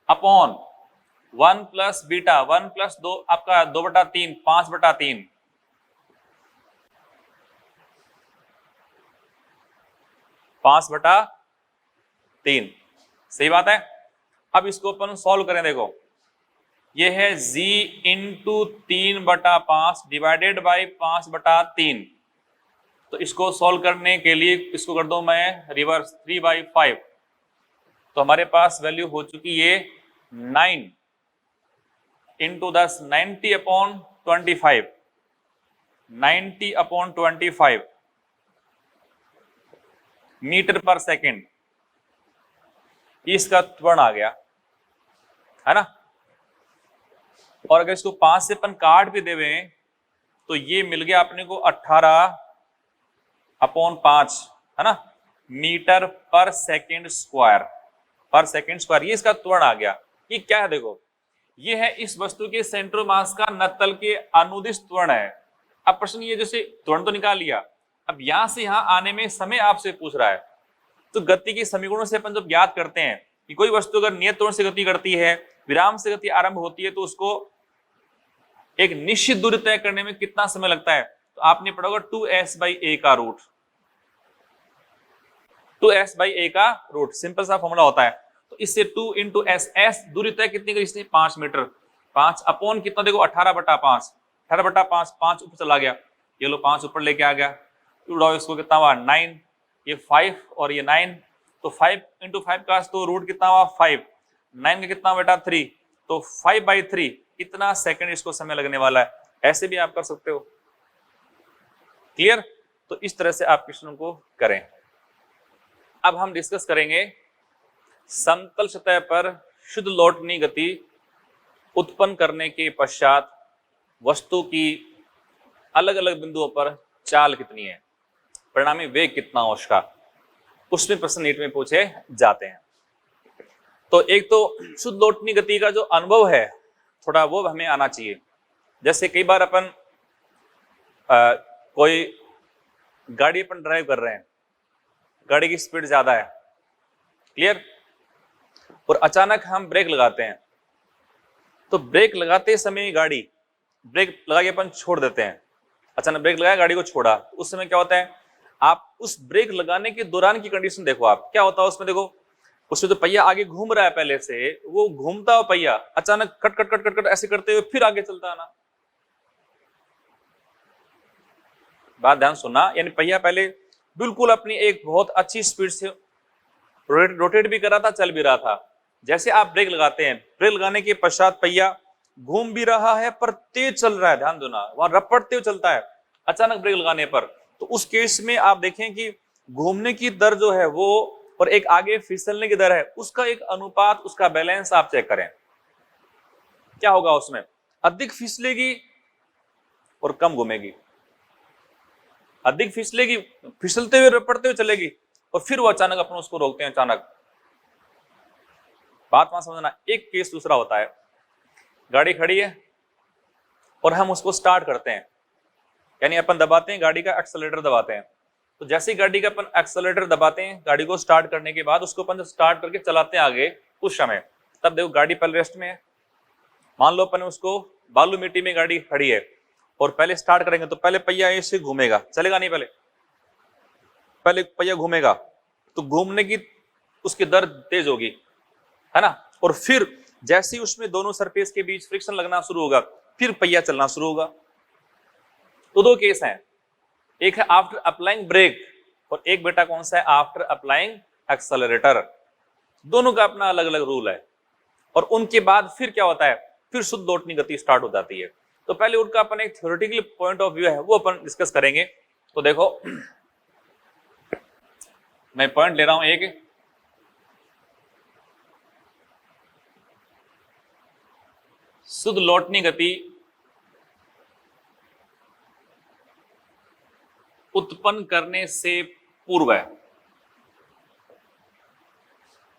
अपॉन 1 प्लस बीटा 1 प्लस 2 आपका 2/3 5/3। सही बात है। अब इसको अपन सॉल्व करें, देखो ये है z इंटू 3/5 डिवाइडेड बाई 5/3। तो इसको सॉल्व करने के लिए इसको कर दो मैं रिवर्स 3/5, तो हमारे पास वैल्यू हो चुकी है 9 इंटू 10 90/25 90/25 मीटर पर सेकेंड, इसका त्वरण आ गया है ना। और अगर इसको 5 से अपन काट भी देवे तो ये मिल गया अपने को 18/5 है ना, मीटर पर सेकेंड स्क्वायर, ये इसका त्वरण आ गया। ये क्या है देखो, ये है इस वस्तु के सेंट्रो मास का नत्तल के अनुदिश त्वरण है। अब प्रश्न ये जैसे त्वरण तो निकाल लिया, अब यहां से यहां आने में समय आपसे पूछ रहा है, तो गति के समीकरणों से अपन जब ज्ञात करते हैं कि कोई वस्तु अगर नियत त्वरण से गति करती है, विराम से गति आरंभ होती है, तो उसको एक निश्चित दूरी तय करने में कितना समय लगता है, तो आपने पढ़ा होगा 2s/a का रूट, 2s/a का रूट सिंपल सा फॉर्मूला होता है। तो इससे 2 इंटू s दूरी तय कितनी करी इसने 5 मीटर, 5 अपॉन कितना देखो 18/5 5 ऊपर चला गया, ये लो 5 ऊपर लेके आ गया, उड़ाओ इसको कितना हुआ 9, ये 5 और ये 9, तो 5 इंटू 5 का तो रूट कितना हुआ 5, 9 का कितना बेटा 3, तो 5/3 इतना सेकंड इसको समय लगने वाला है। ऐसे भी आप कर सकते हो। क्लियर? तो इस तरह से आप क्वेश्चन को करें। अब हम डिस्कस करेंगे समतल सतह पर शुद्ध लौटनी गति उत्पन्न करने के पश्चात वस्तु की अलग अलग बिंदुओं पर चाल कितनी है, परिणामी वेग कितना हो उसका, उसमें प्रश्न नीट में पूछे जाते हैं। तो एक तो शुद्ध लौटनी गति का जो अनुभव है थोड़ा वो हमें आना चाहिए। जैसे कई बार अपन कोई गाड़ी अपन ड्राइव कर रहे हैं, गाड़ी की स्पीड ज्यादा है, क्लियर, और अचानक हम ब्रेक लगाते हैं, तो ब्रेक लगाते समय गाड़ी ब्रेक लगा के अपन छोड़ देते हैं, अचानक ब्रेक लगाया गाड़ी को छोड़ा, उस समय क्या होता है, आप उस ब्रेक लगाने के दौरान की कंडीशन देखो, आप क्या होता है उसमें देखो, उसमें जो पहिया आगे घूम रहा है पहले से, वो घूमता हुआ पहिया अचानक cut cut cut cut cut ऐसे करते हुए फिर आगे चलता है ना। बात ध्यान सुनना, यानी पहिया पहले बिल्कुल अपनी एक बहुत अच्छी स्पीड से रोटेट भी कर रहा था, चल भी रहा था, जैसे आप ब्रेक लगाते हैं, ब्रेक लगाने के पश्चात पहिया घूम भी रहा है पर तेज चल रहा है, ध्यान देना, वहां रपटते हुए चलता है अचानक ब्रेक लगाने पर, तो उस केस में आप देखें कि घूमने की दर जो है वो और एक आगे फिसलने की दर है, उसका एक अनुपात, उसका बैलेंस आप चेक करें, क्या होगा उसमें, अधिक फिसलेगी और कम घूमेगी, अधिक फिसलेगी, फिसलते हुए रपटते हुए चलेगी, और फिर वो अचानक अपन उसको रोकते हैं अचानक। बात वहां समझना। एक केस दूसरा होता है, गाड़ी खड़ी है और हम उसको स्टार्ट करते हैं, यानी अपन दबाते हैं गाड़ी का एक्सेलरेटर दबाते हैं, तो जैसे ही गाड़ी का अपन एक्सेलरेटर दबाते हैं, गाड़ी को स्टार्ट करने के बाद उसको अपन जब स्टार्ट करके चलाते हैं आगे, उस समय तब देखो गाड़ी पहले रेस्ट में है, मान लो अपन उसको बालू मिट्टी में गाड़ी खड़ी है और पहले स्टार्ट करेंगे तो पहले पहिया ऐसे घूमेगा, चलेगा नहीं, पहले पहिया घूमेगा, तो घूमने की उसकी दर तेज होगी, है ना, और फिर जैसे ही उसमें दोनों सरफेस के बीच फ्रिक्शन लगना शुरू होगा, फिर पहिया चलना शुरू होगा। तो दो केस हैं, एक है आफ्टर अप्लाइंग ब्रेक और एक बेटा कौन सा है, आफ्टर अप्लाइंग एक्सेलरेटर। दोनों का अपना अलग अलग रूल है, और उनके बाद फिर क्या होता है, फिर शुद्ध लौटनी गति स्टार्ट हो जाती है। तो पहले उनका अपन एक थ्योरेटिकल पॉइंट ऑफ व्यू है वो अपन डिस्कस करेंगे। तो देखो मैं पॉइंट ले रहा हूं एक, शुद्ध लौटनी गति उत्पन्न करने से पूर्व,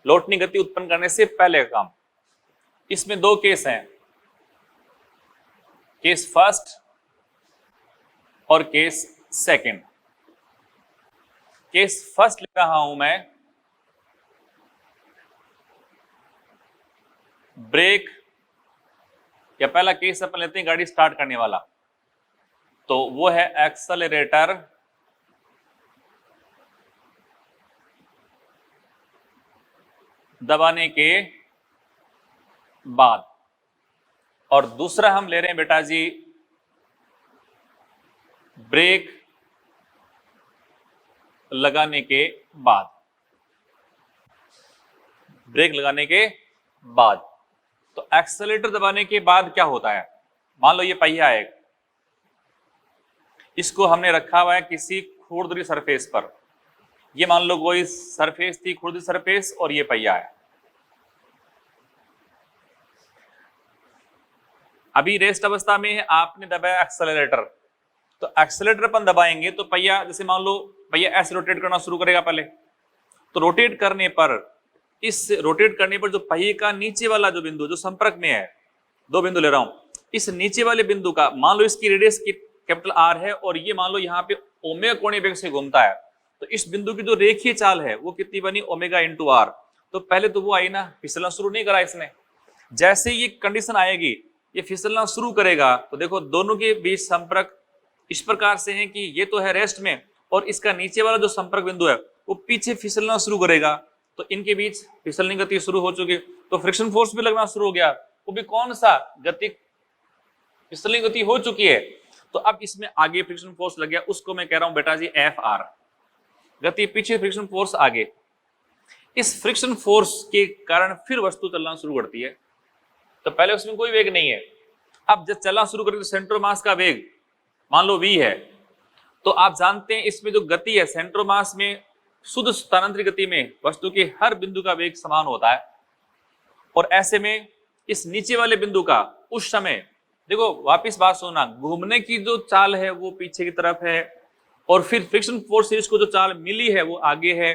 लौटनी गति उत्पन्न करने से पहले का काम। इसमें दो केस हैं, केस फर्स्ट और केस सेकंड। केस फर्स्ट लिख रहा हूं मैं, ब्रेक, या पहला केस अपन लेते हैं गाड़ी स्टार्ट करने वाला, तो वो है एक्सेलरेटर दबाने के बाद, और दूसरा हम ले रहे हैं बेटा जी ब्रेक लगाने के बाद, ब्रेक लगाने के बाद। तो एक्सेलेरेटर दबाने के बाद क्या होता है, मान लो ये पहिया है, इसको हमने रखा हुआ है किसी खुरदरी सरफेस पर, ये मान लो कोई सरफेस थी, खुरदरी सरफेस, और ये पहिया है। अभी रेस्ट अवस्था में है, आपने दबाया एक्सेलरेटर, तो एक्सेलरेटर अपन दबाएंगे तो पहिया, जैसे मान लो पहिया ऐसे रोटेट करना शुरू करेगा पहले, तो रोटेट करने पर, इस रोटेट करने पर जो पहिए का नीचे वाला जो बिंदु जो संपर्क में है, दो बिंदु ले रहा हूं, इस नीचे वाले बिंदु का मान लो इसकी रेडियस की कैपिटल आर है, और ये मान लो यहाँ पे ओमेगा कोणीय वेग से घूमता है, तो इस बिंदु की जो रेखीय चाल है वो कितनी बनी, ओमेगा इंटू आर। तो पहले तो वो आई ना, फिसलना शुरू नहीं करा इसने, जैसे ये कंडीशन आएगी ये फिसलना शुरू करेगा, तो देखो दोनों के बीच संपर्क इस प्रकार से है कि ये तो है रेस्ट में, और इसका नीचे वाला जो संपर्क बिंदु है वो पीछे फिसलना शुरू करेगा, तो इनके बीच फिसलने गति शुरू हो चुकी, तो फ्रिक्शन फोर्स भी लगना शुरू हो गया, वो भी कौन सा, गति, फिसलने गति हो चुकी है। तो अब इसमें आगे फ्रिक्शन फोर्स लग गया, उसको मैं कह रहा हूं बेटा जी एफ आर, गति पीछे फ्रिक्शन फोर्स आगे। इस फ्रिक्शन फोर्स के कारण फिर वस्तु चलना शुरू करती है, तो पहले उसमें कोई वेग नहीं है, अब जब चलना शुरू करेगी तो सेंटर मास का वेग मान लो v है, तो आप जानते हैं इसमें जो गति है सेंटर मास में, शुद्ध स्थानांतरित गति में वस्तु के हर बिंदु का वेग समान होता है, और ऐसे में इस नीचे वाले बिंदु का उस समय, देखो वापिस बात सुनना, घूमने की जो चाल है वो पीछे की तरफ है, और फिर फ्रिक्शन फोर्स से इसको जो चाल मिली है वो आगे है,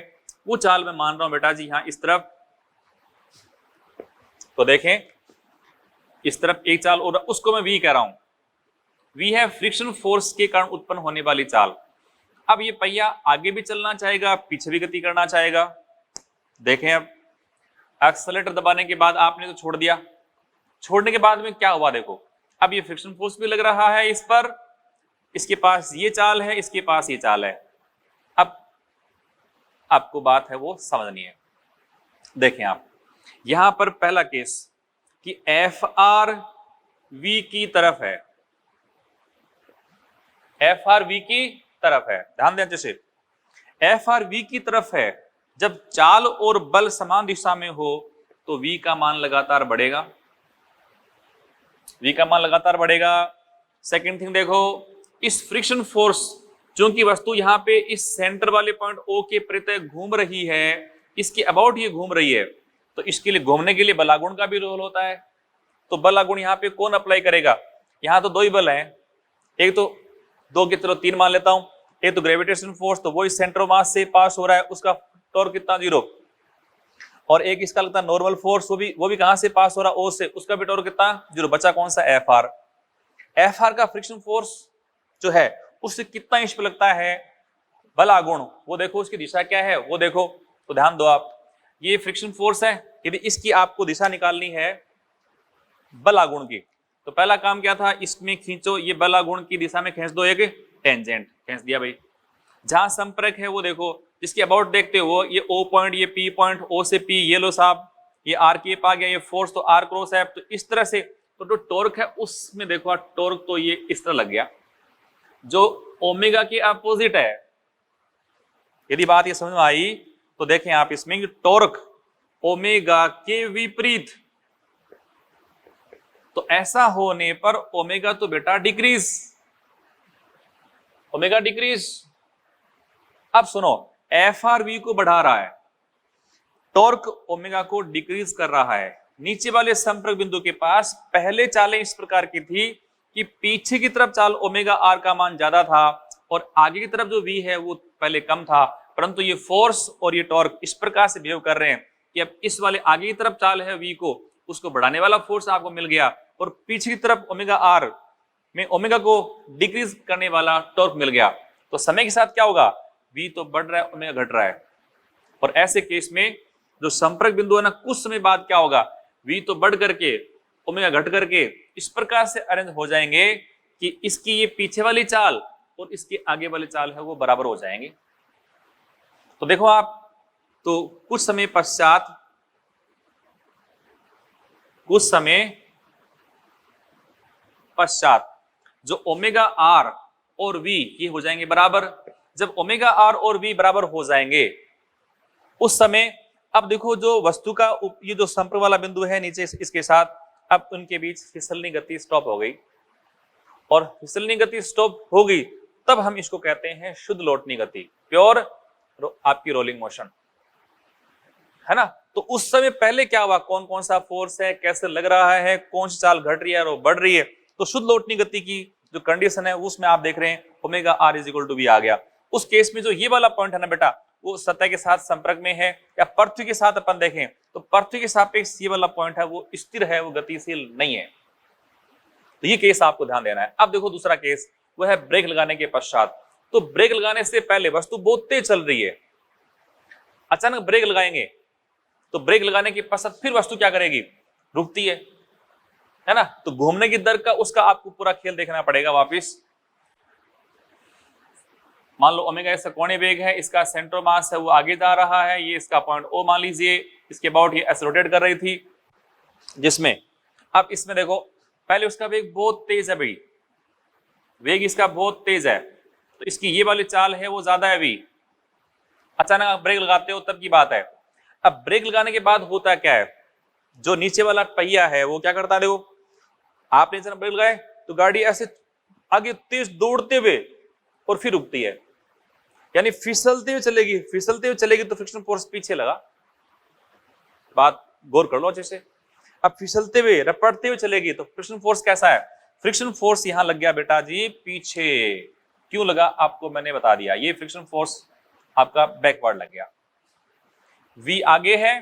वो चाल मैं मान रहा हूं बेटा जी यहां इस तरफ, तो देखें इस तरफ एक चाल, और उसको मैं v कह रहा हूं, v है फ्रिक्शन फोर्स के कारण उत्पन्न होने वाली चाल। अब ये पहिया आगे भी चलना चाहेगा, पीछे भी गति करना चाहेगा। देखें अब एक्सेलरेटर दबाने के बाद आपने तो छोड़ दिया, छोड़ने के बाद में क्या हुआ, देखो अब ये फ्रिक्शन फोर्स भी लग रहा है इस पर, इसके पास ये चाल है, इसके पास ये चाल है। अब आपको बात है वो समझनी है। देखें आप यहां पर पहला केस कि एफ आर वी की तरफ है, एफ आर वी की तरफ है, ध्यान दें अच्छे से, एफ आर वी की तरफ है। जब चाल और बल समान दिशा में हो तो v का मान लगातार बढ़ेगा, v का मान लगातार बढ़ेगा। सेकंड थिंग देखो, इस फ्रिक्शन फोर्स, चूंकि वस्तु यहां पे इस सेंटर वाले पॉइंट O के प्रत्यय घूम रही है, इसके अबाउट ये घूम रही है, तो इसके लिए घूमने के लिए बलागुण का भी रोल होता है। तो बलागुण यहाँ पे कौन अप्लाई करेगा, यहाँ तो दो ही बल हैं, एक तो दो के चलो तीन मान लेता हूं, एक तो ग्रेविटेशन फोर्स, तो वो इस सेंटर मास से पास हो रहा है, उसका टॉर्क कितना 0, और एक इसका लगता है नॉर्मल फोर्स, वो भी कहां से पास हो रहा है, O से, उसका भी टॉर्क कितना 0, बचा कौन सा एफ आर। एफ आर का फ्रिक्शन फोर्स जो है उससे कितना इंच पे लगता है बलागुण, वो देखो उसकी दिशा क्या है वो देखो, तो ध्यान दो आप, ये फ्रिक्शन फोर्स है, यदि इसकी आपको दिशा निकालनी है बलागुण की, तो पहला काम क्या था, इसमें खींचो, ये बलागुण की दिशा में खींच दो एक टेंजेंट, खींच दिया भाई। जहां संपर्क है वो देखो, जिसके अबाउट देखते हो, ये O पॉइंट, ये P पॉइंट, O से P ये लो साहब, ये R केप आ गया, ये फोर्स तो R क्रॉस है, तो इस तरह से तो जो टॉर्क है उसमें देखो टॉर्क तो ये इस तरह लग गया, जो ओमेगा के अपोजिट है। यदि बात ये समझ में आई तो देखें आप इसमें टॉर्क ओमेगा के विपरीत तो ऐसा होने पर ओमेगा तो बेटा डिक्रीज, ओमेगा डिक्रीज। अब सुनो, एफ आर वी को बढ़ा रहा है, टॉर्क ओमेगा को डिक्रीज कर रहा है। नीचे वाले संपर्क बिंदु के पास पहले चालें इस प्रकार की थी कि पीछे की तरफ चाल ओमेगा आर का मान ज्यादा था और आगे की तरफ जो वी है वो पहले कम था, परंतु ये फोर्स और ये टॉर्क इस प्रकार से बिहेव कर रहे हैं कि अब इस वाले आगे की तरफ चाल है वी को, उसको बढ़ाने वाला फोर्स आपको मिल गया और पीछे की तरफ ओमेगा आर में ओमेगा को डिक्रीज करने वाला टॉर्क मिल गया। तो समय के साथ क्या होगा, वी तो बढ़ रहा है, ओमेगा घट रहा है। और ऐसे केस में जो संपर्क बिंदु है ना, कुछ समय बाद क्या होगा, वी तो बढ़ करके ओमेगा घट करके इस प्रकार से अरेंज हो जाएंगे कि इसकी ये पीछे वाली चाल और इसके आगे वाली चाल है वो बराबर हो जाएंगे। तो देखो आप, तो कुछ समय पश्चात जो ओमेगा आर और वी ये हो जाएंगे बराबर। जब ओमेगा आर और वी बराबर हो जाएंगे उस समय अब देखो जो वस्तु का ये जो संपर्क वाला बिंदु है नीचे इसके साथ, अब उनके बीच फिसलनी गति स्टॉप हो गई और फिसलनी गति स्टॉप हो गई तब हम इसको कहते हैं शुद्ध लौटनी गति, प्योर आपकी रोलिंग मोशन, है ना। तो उस समय पहले क्या हुआ, कौन कौन सा फोर्स है, कैसे लग रहा है, कौन सी चाल घट रही है और बढ़ रही है। तो शुद्ध लौटनी गति की जो कंडीशन है उसमें आप देख रहे हैं omega R is equal to V आ गया। उस केस में जो ये वाला पॉइंट है ना बेटा, वो सतह के साथ संपर्क में है, या पृथ्वी के साथ अपन देखें तो पृथ्वी के सापेक्ष ये वाला पॉइंट है वो स्थिर है, वो गतिशील नहीं है। तो ये केस आपको ध्यान देना है। अब देखो दूसरा केस, वो है ब्रेक लगाने के पश्चात। तो ब्रेक लगाने से पहले वस्तु बहुत तेज चल रही है, अचानक ब्रेक लगाएंगे तो ब्रेक लगाने के पश्चात फिर वस्तु क्या करेगी, रुकती है ना। तो घूमने की दर का उसका आपको पूरा खेल देखना पड़ेगा वापिस। मान लो ओमेगा इसका कोणीय वेग है, इसका सेंटर मास है वो आगे जा रहा है, ये इसका पॉइंट ओ मान लीजिए, इसके अबाउट ये ऐसे रोटेट कर रही थी, जिसमें अब इसमें देखो पहले उसका वेग बहुत तेज है भाई, वेग इसका बहुत तेज है, तो इसकी ये वाली चाल है वो ज्यादा है वी। अचानक आप ब्रेक लगाते हो तब की बात है। अब ब्रेक लगाने के बाद होता क्या है, जो नीचे वाला पहिया है वो क्या करता है, देखो आपने जरा ब्रेक लगाए तो गाड़ी ऐसे आगे तेज दौड़ते हुए और फिर रुकती है, यानी फिसलते हुए चलेगी तो फ्रिक्शन फोर्स पीछे लगा। बात गौर कर लो अच्छे से। अब फिसलते हुए रपटते हुए चलेगी तो फ्रिक्शन फोर्स कैसा है, फ्रिक्शन फोर्स यहां लग गया बेटा जी पीछे। क्यों लगा आपको मैंने बता दिया, ये फ्रिक्शन फोर्स आपका बैकवर्ड लग गया। v आगे है,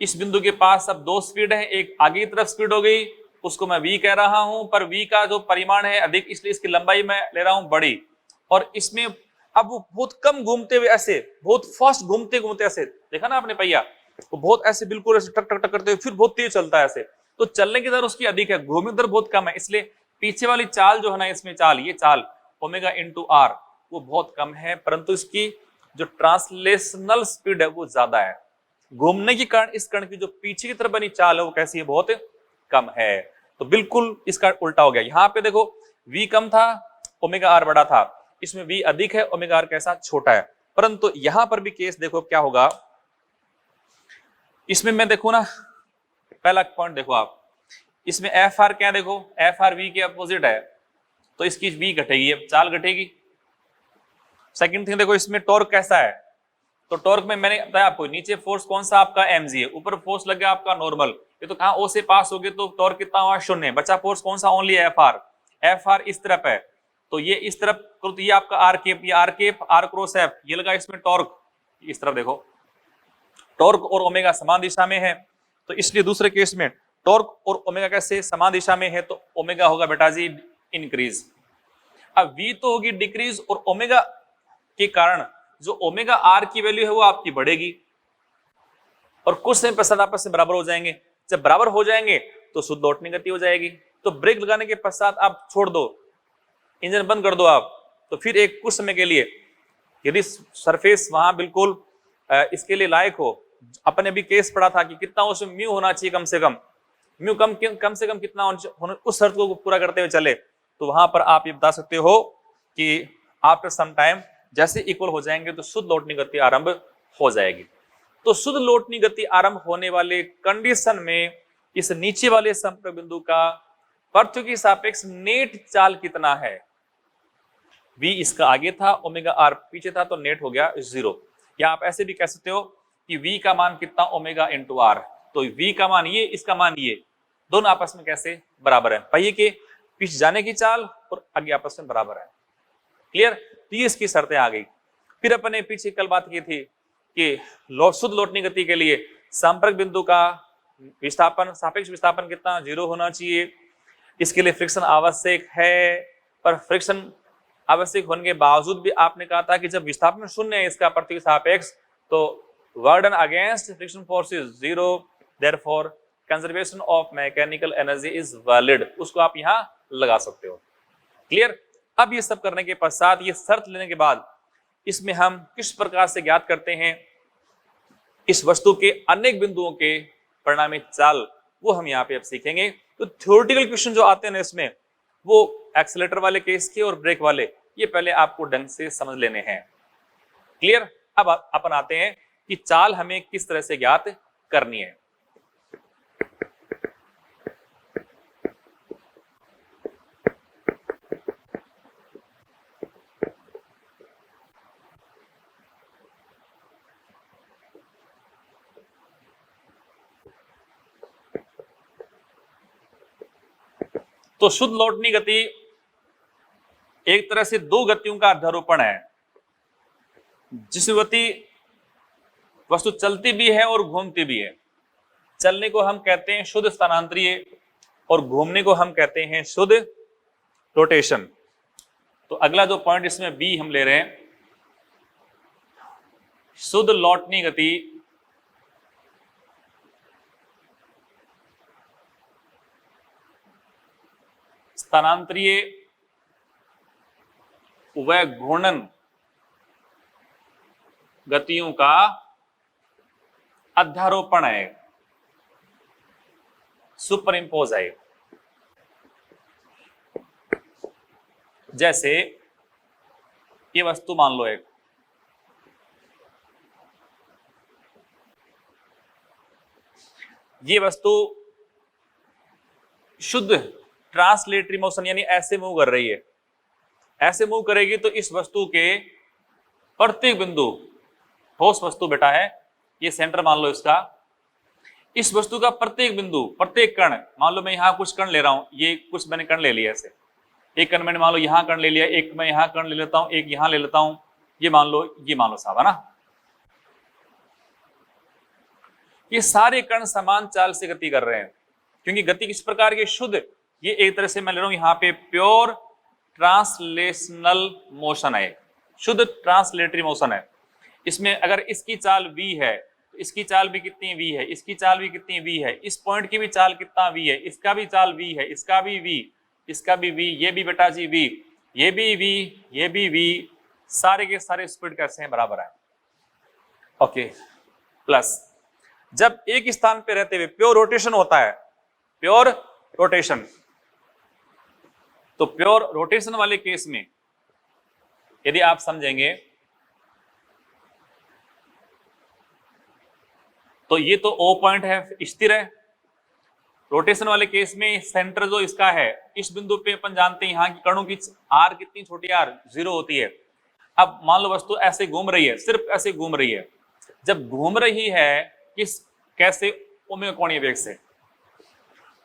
इस बिंदु के पास अब दो स्पीड है, एक आगे की तरफ स्पीड हो गई, उसको मैं v कह रहा हूं, पर v का जो परिमाण है अधिक, इसलिए इसकी लंबाई मैं ले रहा हूं बड़ी। और इसमें अब वो बहुत कम घूमते हुए ऐसे, बहुत फास्ट घूमते ऐसे, देखा ना आपने पहिया, वो बहुत ऐसे बिल्कुल ऐसे टक टक टक करते हुए फिर बहुत तेज चलता है ऐसे। तो चलने की दर उसकी अधिक है, घूमने की दर बहुत कम है, इसलिए पीछे वाली चाल जो है ना, इसमें चाल, ये चाल ओमेगा इंटू आर वो बहुत कम है, परंतु इसकी जो ट्रांसलेशनल स्पीड है वो ज्यादा है। घूमने के कारण इस कण की जो पीछे की तरफ बनी चाल है वो कैसी है, बहुत कम है। तो बिल्कुल इसका उल्टा हो गया। यहाँ पे देखो v कम था, ओमेगा आर बड़ा था, इसमें v अधिक है, ओमेगा आर कैसा, छोटा है। परंतु यहां पर भी केस देखो क्या होगा, इसमें मैं देखो ना, पहला पॉइंट देखो आप, इसमें एफ आर क्या, देखो एफ आर वी के अपोजिट है, तो इसकी v घटेगी, अब चाल घटेगी। सेकंड थिंग देखो, इसमें टॉर्क कैसा है, तो टॉर्क में मैंने बताया आपको, नीचे फोर्स कौन सा आपका mg है, ऊपर फोर्स लग गया आपका नॉर्मल, ये तो कहां ओ से पास हो गए तो टॉर्क कितना हुआ, शून्य। बचा फोर्स कौन सा, ओनली एफ आर इस तरफ है, तो ये इस तरफ, तो ये आपका r cap r cross F, ये लगा इसमें टॉर्क, इस तरफ देखो टॉर्क और ओमेगा समान दिशा में है, तो इसलिए दूसरे केस में टॉर्क और ओमेगा कैसे समान दिशा में है, तो ओमेगा होगा बेटा जी इंक्रीज। अब v तो होगी डिक्रीज, और ओमेगा के कारण जो ओमेगा आर की वैल्यू है वो आपकी बढ़ेगी, और कुछ समय पश्चात आपस में बराबर हो जाएंगे। जब बराबर हो जाएंगे तो शुद्ध लौटनी गति हो जाएगी। तो ब्रेक लगाने के पश्चात आप छोड़ दो, इंजन बंद कर दो आप, तो फिर एक कुछ समय के लिए यदि सरफेस वहां बिल्कुल इसके लिए लायक हो, अपने भी केस पढ़ा था कि कितना उसमें म्यू होना चाहिए, कम से कम म्यू कम से कम कितना उस शर्त को पूरा करते हुए चले, तो वहां पर आप ये बता सकते हो कि आफ्टर सम टाइम जैसे इक्वल हो जाएंगे तो शुद्ध लौटनी गति आरंभ हो जाएगी। तो शुद्ध लौटनी गति आरंभ होने वाले कंडीशन में इस नीचे वाले संपर्क बिंदु का पृथ्वी के सापेक्ष नेट चाल कितना है। v इसका आगे था, ओमेगा r पीछे था, तो नेट हो गया 0। या आप ऐसे भी कह सकते हो कि v का मान कितना, ओमेगा इंटू r। तो v का मान ये, इसका मान ये, दोनों आपस में कैसे बराबर है। पहिए के पीछे जाने की चाल और आगे आपस में बराबर है। क्लियर। तो ये इसकी शर्तें आ गई। फिर अपने पीछे कल बात की थी कि शुद्ध लौटनी गति के लिए संपर्क बिंदु का विस्थापन, सापेक्ष विस्थापन कितना, 0 होना चाहिए। इसके लिए फ्रिक्शन आवश्यक है, पर फ्रिक्शन आवश्यक होने के बावजूद भी आपने कहा था कि जब विस्थापन शून्य है इसका पृथ्वी के सापेक्ष, तो work done against friction force is 0, therefore conservation of mechanical energy is valid. उसको आप यहां लगा सकते हो। क्लियर। अब ये सब करने के पश्चात, ये शर्त लेने के बाद, इसमें हम किस प्रकार से ज्ञात करते हैं इस वस्तु के अनेक बिंदुओं के परिणामी चाल, वो हम यहाँ पे अब सीखेंगे। तो थ्योरेटिकल क्वेश्चन जो आते हैं ना इसमें, वो एक्सीलरेटर वाले केस के और ब्रेक वाले, ये पहले आपको ढंग से समझ लेने हैं। क्लियर। अब अपन आते हैं कि चाल हमें किस तरह से ज्ञात करनी है। तो शुद्ध लौटनी गति एक तरह से दो गतियों का अध्यारोपण है, जिसमें गति वस्तु चलती भी है और घूमती भी है। चलने को हम कहते हैं शुद्ध स्थानांतरीय और घूमने को हम कहते हैं शुद्ध रोटेशन। तो अगला जो पॉइंट इसमें बी हम ले रहे हैं, शुद्ध लौटनी गति स्थानांतरीय व घूर्णन गतियों का अध्यारोपण है, सुपर इंपोज है। जैसे ये वस्तु मान लो एक, ये वस्तु शुद्ध ट्रांसलेटरी मोशन यानी ऐसे मूव कर रही है। ऐसे मूव करेगी तो इस वस्तु के प्रत्येक बिंदु, ठोस वस्तु बेटा है, ये सेंटर मान लो इसका, इस वस्तु का प्रत्येक बिंदु, प्रत्येक कण, मान लो मैं यहां कुछ कण ले रहा हूं, ये कुछ मैंने कण ले लिया ऐसे, एक कण मैंने मान लो यहां कण ले लिया, एक मैं यहां कण ले लेता हूं, एक यहां ले लेता हूं, ये मान लो साहब, है ना। ये सारे कण समान चाल से गति कर रहे हैं, क्योंकि गति किस प्रकार की, शुद्ध, ये एक तरह से मैं ले रहा हूं यहां पे प्योर ट्रांसलेशनल मोशन है, शुद्ध ट्रांसलेटरी मोशन है। इसमें अगर इसकी चाल v है तो इसकी चाल भी कितनी v है, इसकी चाल भी कितनी v है, इस पॉइंट की भी चाल कितना v है, इसका भी चाल v है, इसका भी v, इसका भी v, ये भी बेटा जी v, ये भी v, ये भी v, सारे के सारे स्पीड कैसे हैं, बराबर है। ओके। प्लस जब एक स्थान पे रहते हुए प्योर रोटेशन होता है, प्योर रोटेशन, तो प्योर रोटेशन वाले केस में यदि आप समझेंगे तो ये तो O पॉइंट है, स्थिर है। रोटेशन वाले केस में सेंटर जो इसका है, इस बिंदु पे अपन जानते हैं यहाँ की कणों की r कितनी छोटी, r 0 होती है। अब मान लो वस्तु ऐसे घूम रही है, सिर्फ ऐसे घूम रही है, जब घूम रही है किस, कैसे, ओमेगा कोणीय वेग से,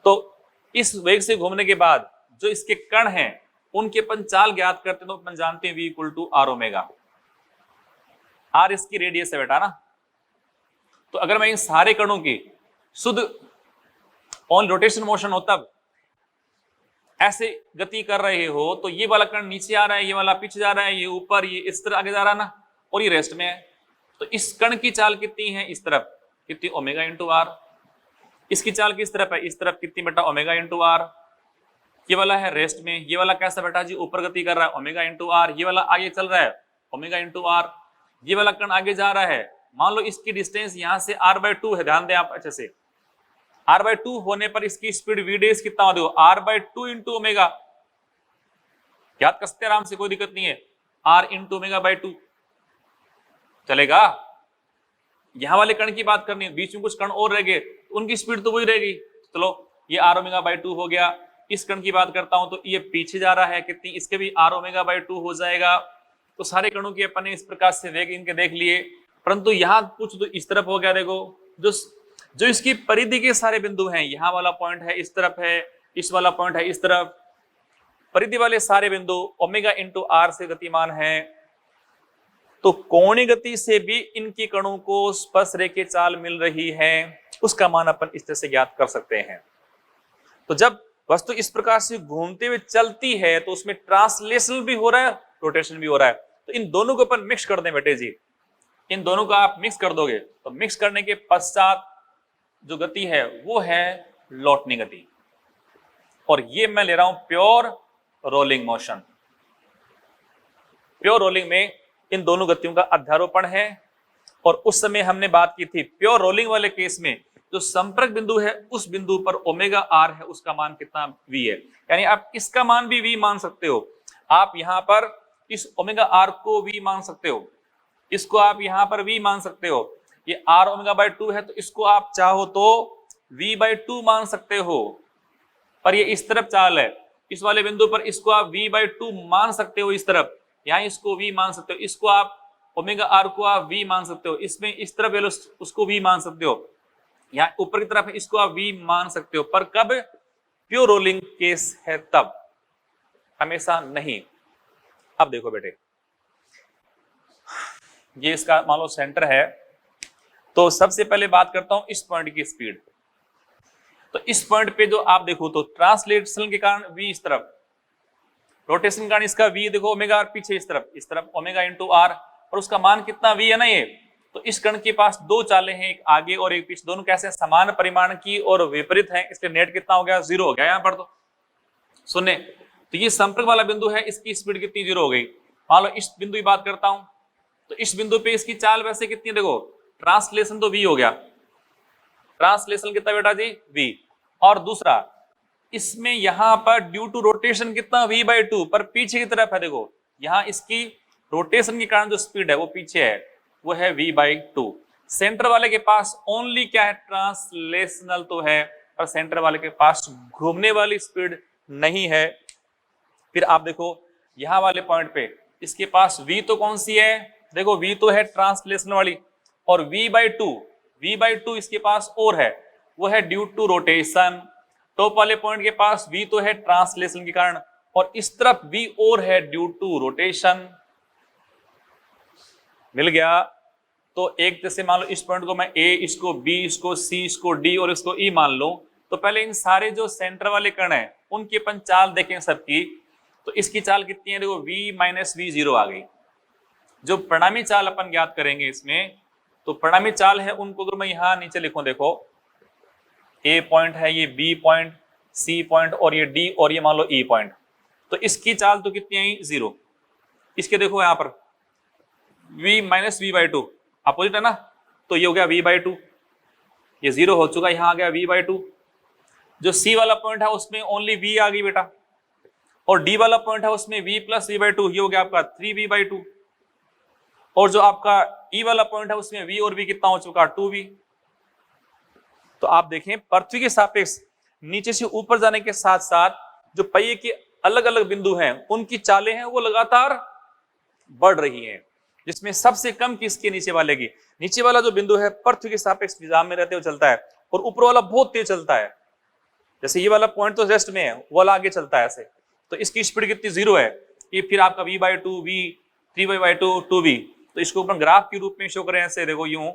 तो इस वेग से घूमने के बाद जो इसके कण हैं उनके अपन चाल ज्ञात करते हैं, तो अपन जानते हैं v equal to r omega. r इसकी रेडियस है बेटा ना। तो अगर मैं इन सारे कणों की शुद्ध ऑन रोटेशन मोशन हो, तब ऐसे गति कर रहे हो, तो ये वाला कण नीचे आ रहा है, ये वाला पीछे जा रहा है, ये ऊपर, ये इस तरह आगे जा रहा है ना, और ये रेस्ट में है। तो इस कण की चाल कितनी है, इस तरफ कितनी, ओमेगा इंटू आर। इसकी चाल किस तरफ है, इस तरफ कितनी बेटा, ओमेगा इंटू आर। ये वाला है रेस्ट में, ये वाला कैसा बेटा जी, ऊपर गति कर रहा है, ओमेगा इंटू आर। ये वाला आगे चल रहा है, ओमेगा इंटू आर। ये वाला कण आगे जा रहा है, मान लो इसकी डिस्टेंस यहां से r/2 है, ध्यान दें आप अच्छे से, r/2 होने पर इसकी स्पीड v डेज कितना हो, देखो r/2 इंटू ओमेगा, याद कर सकते आराम से, कोई दिक्कत नहीं है, r इंटू ओमेगा/2 चलेगा। यहां वाले कण की बात करनी है, बीच में कुछ कण और रह गए, उनकी स्पीड तो वही रहेगी, चलो ये आर ओमेगा बाई 2 हो गया। इस कण की बात करता हूं तो ये पीछे जा रहा है कितनी, इसके भी आर ओमेगा बाई 2 हो जाएगा। तो सारे कणों के अपन ने इस प्रकार से वेग इनके देख लिए, परंतु यहाँ कुछ तो इस तरफ हो गया। देखो जो इसकी परिधि के सारे बिंदु हैं, यहाँ वाला पॉइंट है इस तरफ है, इस वाला पॉइंट है इस तरफ, परिधि वाले सारे बिंदु ओमेगा इंटू आर से गतिमान है। तो कोणीय गति से भी इनकी कणों को स्पर्श रेखीय चाल मिल रही है, उसका मान अपन इस तरह से ज्ञात कर सकते हैं। तो जब वस्तु इस प्रकार से घूमते हुए चलती है तो उसमें ट्रांसलेशन भी हो रहा है, रोटेशन भी हो रहा है। तो इन दोनों को अपन मिक्स कर दें बेटे जी, इन दोनों को आप मिक्स कर दोगे तो मिक्स करने के पश्चात जो गति है वो है लौटनी गति, और ये मैं ले रहा हूं pure rolling motion. Pure rolling में इन दोनों गतियों का अध्यारोपण है, और उस समय हमने बात की थी प्योर रोलिंग वाले केस में जो संपर्क बिंदु है उस बिंदु पर ओमेगा आर है, उसका मान कितना वी है। यानी आप इसका मान भी वी मान सकते हो, आप यहां पर इस ओमेगा आर को वी मान सकते हो, इसको आप यहां पर वी मान सकते हो। ये आर ओमेगा बाई 2 है तो इसको आप चाहो तो वी बाई 2 मान सकते हो, पर ये इस तरफ चाल है, इस वाले बिंदु पर इसको आप v बाई 2 मान सकते हो, इस तरफ यहाँ इसको v मान सकते हो, इसको आप ओमेगा आर को आप v मान सकते हो, इसमें इस तरफ उसको v मान सकते हो, यहाँ ऊपर की तरफ है इसको आप v मान सकते हो। पर कब प्योर रोलिंग केस है तब, हमेशा नहीं। अब देखो बेटे, ये इसका मान लो सेंटर है, तो सबसे पहले बात करता हूं इस पॉइंट की स्पीड। तो इस पॉइंट पे जो आप देखो तो ट्रांसलेशन के कारण v इस तरफ, रोटेशन के कारण इसका v देखो ओमेगा आर पीछे इस तरफ ओमेगा इंटू आर, और उसका मान कितना v है ना ये। तो इस कण के पास दो चालें हैं, एक आगे और एक पीछे, दोनों कैसे समान परिमाण की और विपरीत हैं, इसलिए नेट कितना हो गया, 0 हो गया यहाँ पर। तो सुनने, तो ये संपर्क वाला बिंदु है, इसकी स्पीड कितनी 0 हो गई। मान लो इस बिंदु की बात करता हूं तो इस बिंदु पे इसकी चाल वैसे कितनी, देखो ट्रांसलेशन तो v हो गया, ट्रांसलेशन कितना बेटा जी v, और दूसरा इसमें यहां पर ड्यू टू रोटेशन कितना v बाई 2, पर पीछे की तरफ है, देखो यहां इसकी रोटेशन के कारण जो स्पीड है वो पीछे है, वो है v बाई 2। सेंटर वाले के पास ओनली क्या है, ट्रांसलेशनल तो है, पर सेंटर वाले के पास घूमने वाली स्पीड नहीं है। फिर आप देखो यहां वाले पॉइंट पे इसके पास v तो कौन सी है, देखो v तो है ट्रांसलेशनल वाली, और v बाई 2 इसके पास और है, वो है ड्यू टू रोटेशन। टॉप वाले पॉइंट के पास v तो है ट्रांसलेशन के कारण, और इस तरफ v और है ड्यू टू रोटेशन। मिल गया। तो एक जैसे मान लो इस पॉइंट को मैं a, इसको b, इसको c, इसको d और इसको e मान लो, तो पहले इन सारे जो सेंटर वाले कण हैं उनकी अपन चाल देखें सबकी। तो इसकी चाल कितनी है, देखो v माइनस वी 0 आ गई। जो परिणामी चाल अपन ज्ञात करेंगे इसमें, तो परिणामी चाल है उनको अगर मैं यहाँ नीचे लिखूं, देखो a पॉइंट है, ये b पॉइंट, c पॉइंट, और ये d, और ये मान लो e पॉइंट, तो इसकी चाल तो कितनी आई 0। इसके देखो यहाँ पर v minus v by 2 opposite है ना, तो ये हो गया v बाई 2, ये 0 हो चुका, यहाँ आ गया v बाई 2। जो c वाला पॉइंट है उसमें ओनली v आ गई बेटा, और d वाला पॉइंट है उसमें v प्लस वी बाई 2, ये हो गया आपका 3v बाई 2। और जो आपका e वाला पॉइंट है उसमें v और v कितना हो चुका, 2v। तो आप देखें पृथ्वी के सापेक्ष नीचे से ऊपर जाने के साथ साथ जो पहिए के अलग अलग बिंदु हैं उनकी चालें हैं वो लगातार बढ़ रही हैं, जिसमें सबसे कम किसके, नीचे वाले की। नीचे वाला जो बिंदु है पृथ्वी के सापेक्ष निजाम में रहते हुए चलता है, और ऊपर वाला बहुत तेज चलता है। जैसे ये वाला पॉइंट तो रेस्ट में है, वो वाला आगे चलता है ऐसे, तो इसकी स्पीड कितनी 0 है। ये फिर आपका v by 2, v 3v by 2, 2v। तो इसको अपन ग्राफ के रूप में शो करें ऐसे, देखो यूं,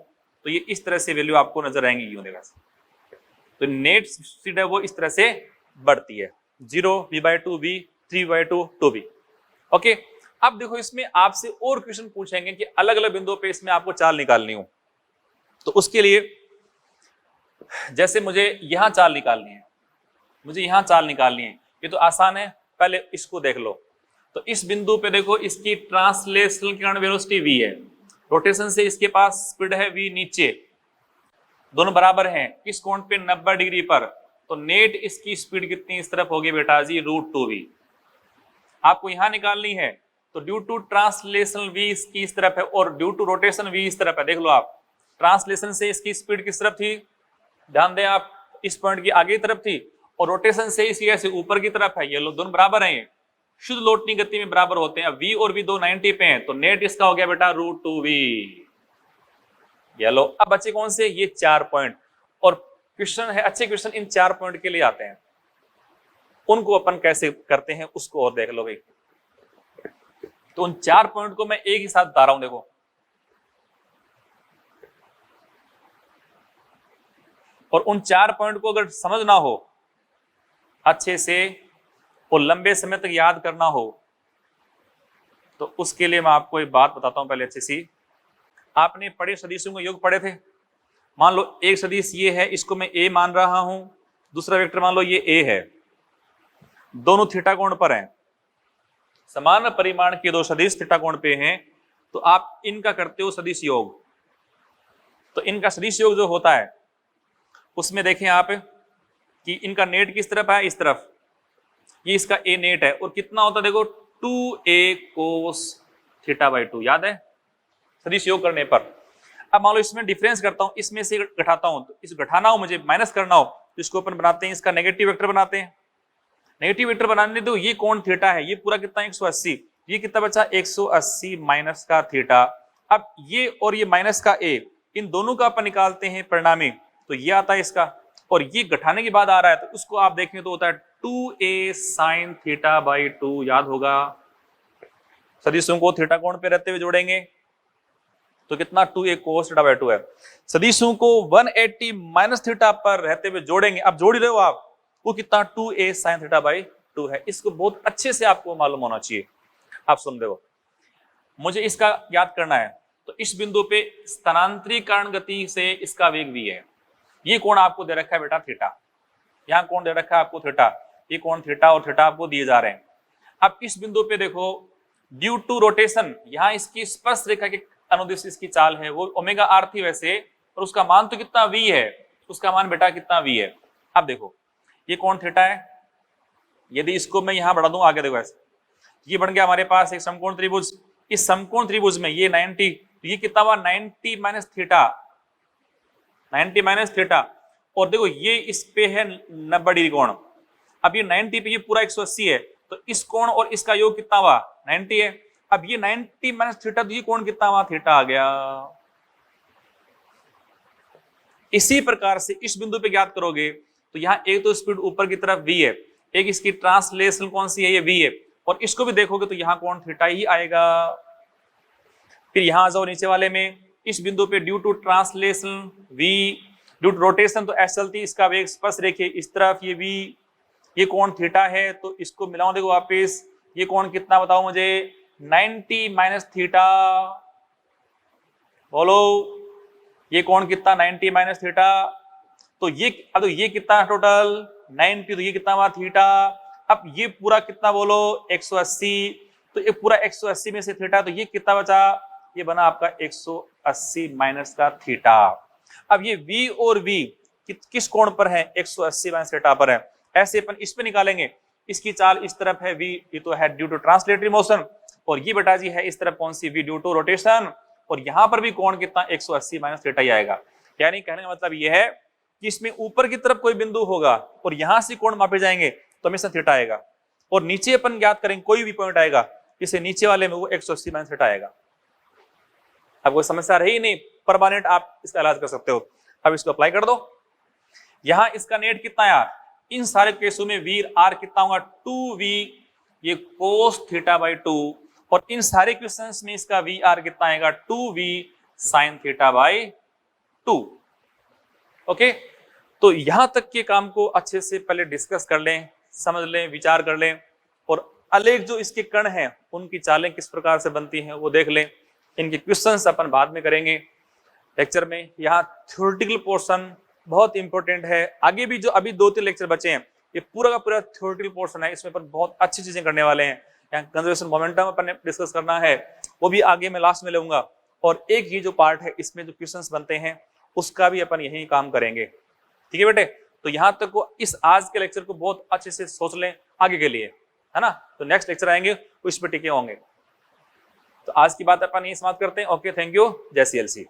तो ये इस तरह से वैल्यू आपको नजर आएंगी यूं देखा। तो नेट स्पीड है वो इस तरह से बढ़ती है, 0, v by 2, v 3v by 2, 2v। Okay, अब देखो इसमें आपसे और क्वेश्चन पूछेंगे कि अलग अलग बिंदुओं पे इसमें आपको चाल निकालनी हो, तो उसके लिए जैसे मुझे यहां चाल निकालनी है, मुझे यहां चाल निकालनी है, ये तो आसान है, पहले इसको देख लो। तो इस बिंदु पे देखो इसकी ट्रांसलेशनल के कारण वेलोसिटी v है, रोटेशन से इसके पास स्पीड है v नीचे, दोनों बराबर हैं किस कोण पे, 90 डिग्री पर। तो नेट इसकी स्पीड कितनी इस तरफ होगी बेटा जी, √2v। आपको यहां निकालनी है, तो ड्यू टू ट्रांसलेशनल v इसकी इस तरफ है, और ड्यू टू रोटेशन v इस तरफ है। देख लो आप, ट्रांसलेशन से इसकी स्पीड किस तरफ थी, ध्यान दें आप, इस पॉइंट की आगे की तरफ थी और रोटेशन से इसकी ऐसे ऊपर की तरफ है, ये लोग दोनों बराबर हैं, ये शुद्ध लौटनी गति में बराबर होते हैं। अब v और v दो 90 पे हैं, तो नेट इसका हो गया बेटा √2v। ये लो, अब बच्चे कौन से, ये 4 पॉइंट। और क्वेश्चन है, अच्छे क्वेश्चन इन 4 पॉइंट के लिए आते हैं, उनको अपन कैसे करते हैं उसको और देख लो भाई। तो उन 4 पॉइंट को मैं एक ही साथ बता रहा हूं, देखो। और उन 4 पॉइंट को अगर समझना हो अच्छे से और लंबे समय तक याद करना हो, तो उसके लिए मैं आपको एक बात बताता हूं पहले अच्छे सी। आपने पढ़े सदिशों को योग पढ़े थे। मान लो एक सदिश ये है, इसको मैं ए मान रहा हूं, दूसरा वेक्टर मान लो ये ए है, दोनों थीटा कोण पर हैं, समान परिमाण के दो सदिश थीटा कोण पे हैं, तो आप इनका करते हो सदिश योग। तो इनका सदिश योग जो होता है उसमें देखें आप कि इनका नेट किस तरफ है, इस तरफ, ये इसका ए नेट है, और कितना होता है देखो 2a cos θ/2, याद है सदिश योग करने पर। अब मान लो इसमें डिफरेंस करता हूं, इसमें से घटाता हूं, तो इस घटाना हो मुझे, माइनस करना हो, तो इसको अपन बनाते हैं, इसका नेगेटिव वेक्टर बनाते हैं। नेगेटिव वेक्टर बनाने दो, ये कोण थीटा है, ये पूरा कितना 180, ये कितना बचा 180 माइनस का थीटा। अब ये और ये माइनस का ए, इन दोनों का अपन निकालते हैं परिणामी, तो ये आता है इसका, और ये घटाने के बाद आ रहा है, तो उसको आप देखें तो होता है 2a sin θ/2, याद होगा। सदिशों को थीटा कोण पे रहते हुए जोड़ेंगे तो कितना 2a cos θ/2 है। सदिशों को 180 माइनस थीटा पर रहते हुए जोड़ेंगे, अब जोड़ ही रहे हो आप, वो कितना 2a sin θ/2 है। इसको बहुत अच्छे से आपको मालूम होना चाहिए। आप सुन रहे हो, मुझे इसका याद करना है, तो इस बिंदु पे स्थानांतरीकरण गति से इसका वेग v है। ये कोण आपको दे रखा है बेटा थीटा, यहाँ कोण दे रखा है आपको थीटा, ये कोण थीटा और थीटा आपको दिए जा रहे हैं। अब इस बिंदु पे देखो, ड्यू टू रोटेशन, यहाँ इसकी स्पर्श रेखा के अनुदिश इसकी चाल है वो ओमेगा आर थी वैसे, और उसका मान तो कितना v है, उसका मान बेटा कितना v है। अब देखो ये कोण थीटा है, यदि इसको मैं यहाँ बढ़ा दूं आगे, देखो ऐसे ये बन गया हमारे पास एक समकोण त्रिभुज। इस समकोण त्रिभुज में ये 90, तो ये कितना हुआ 90 माइनस थीटा, 90 माइनस थीटा, और देखो ये इस पे है 90 डिग्री कोण। अब ये 90 पे ये पूरा 180 है, तो इस कोण और इसका योग कितना हुआ 90 है। अब ये 90 माइनस थीटा, तो ये कोण कितना हुआ थीटा आ गया। इसी प्रकार से इस बिंदु पे ज्ञात करोगे तो यहाँ एक तो स्पीड ऊपर की तरफ v है, एक इसकी ट्रांसलेशन कौन सी है, ये v है, और इसको भी देखोगे तो यहाँ कोण थीटा ही आएगा। फिर यहाँ आ जाओ नीचे वाले में, इस बिंदु पे due to translation v, due to rotation तो ऐसे चलती, इसका वेग स्पर्श रेखा इस तरफ ये v, ये कोण थीटा है, तो इसको मिलाओ देखो वापिस, ये कोण कितना बताओ मुझे 90 माइनस थीटा, बोलो ये कोण कितना 90 माइनस थीटा, तो ये अब तो ये कितना टोटल 90, तो ये कितना हुआ थीटा। अब ये पूरा कितना बोलो 180, तो ये पूरा 180 में से थीटा, तो ये कितना बचा, ये बना आपका 180 माइनस का थीटा। अब ये v और v किस कोण पर है, 180 माइनस थीटा पर है। ऐसे अपन इस पे निकालेंगे, इसकी चाल इस तरफ है v, ये तो है ड्यू टू ट्रांसलेटरी मोशन, और ये बेटा जी है इस तरफ कौन सी v, ड्यू टू रोटेशन, और यहां पर भी कोण कितना 180 माइनस थीटा ही आएगा। यानी कहने का मतलब ये है कि इसमें ऊपर की तरफ कोई बिंदु होगा और यहां से कोण मापे जाएंगे तो हमेशा थीटा आएगा, और नीचे अपन ज्ञात करेंगे कोई भी पॉइंट आएगा, इसे नीचे वाले में वो 180 माइनस थीटा आएगा। अब कोई समस्या रही नहीं, परमानेंट आप इसका इलाज कर सकते हो। अब इसको अप्लाई कर दो, यहां इसका नेट कितना यार, इन सारे केसों में वी आर कितना होगा 2v, ये cos θ/2, और इन सारे क्वेश्चंस में इसका वी आर कितना आएगा 2v sin θ/2। ओके, तो यहां तक के काम को अच्छे से पहले डिस्कस कर लें, समझ लें, विचार कर लें, और आलेख जो इसके कण हैं उनकी चालें किस प्रकार से बनती हैं वो देख लें। इनके क्वेश्चंस अपन बाद में करेंगे लेक्चर में। यहाँ थ्योरेटिकल पोर्शन बहुत इंपॉर्टेंट है, आगे भी जो अभी 2-3 लेक्चर बचे हैं ये पूरा का पूरा थ्योरेटिकल पोर्शन है, इसमें अपन बहुत अच्छी चीजें करने वाले हैं। यहाँ कंजर्वेशन मोमेंटम अपन ने डिस्कस करना है, वो भी आगे मैं लास्ट में लूंगा, और एक ही जो पार्ट है इसमें जो क्वेश्चंस बनते हैं उसका भी अपन यही काम करेंगे। ठीक है बेटे, तो यहाँ तक को इस आज के लेक्चर को बहुत अच्छे से सोच लें आगे के लिए, है ना। तो नेक्स्ट लेक्चर आएंगे उस पर टिके होंगे। तो आज की बात अपन यही समाप्त करते हैं। ओके, थैंक यू, जय CLC।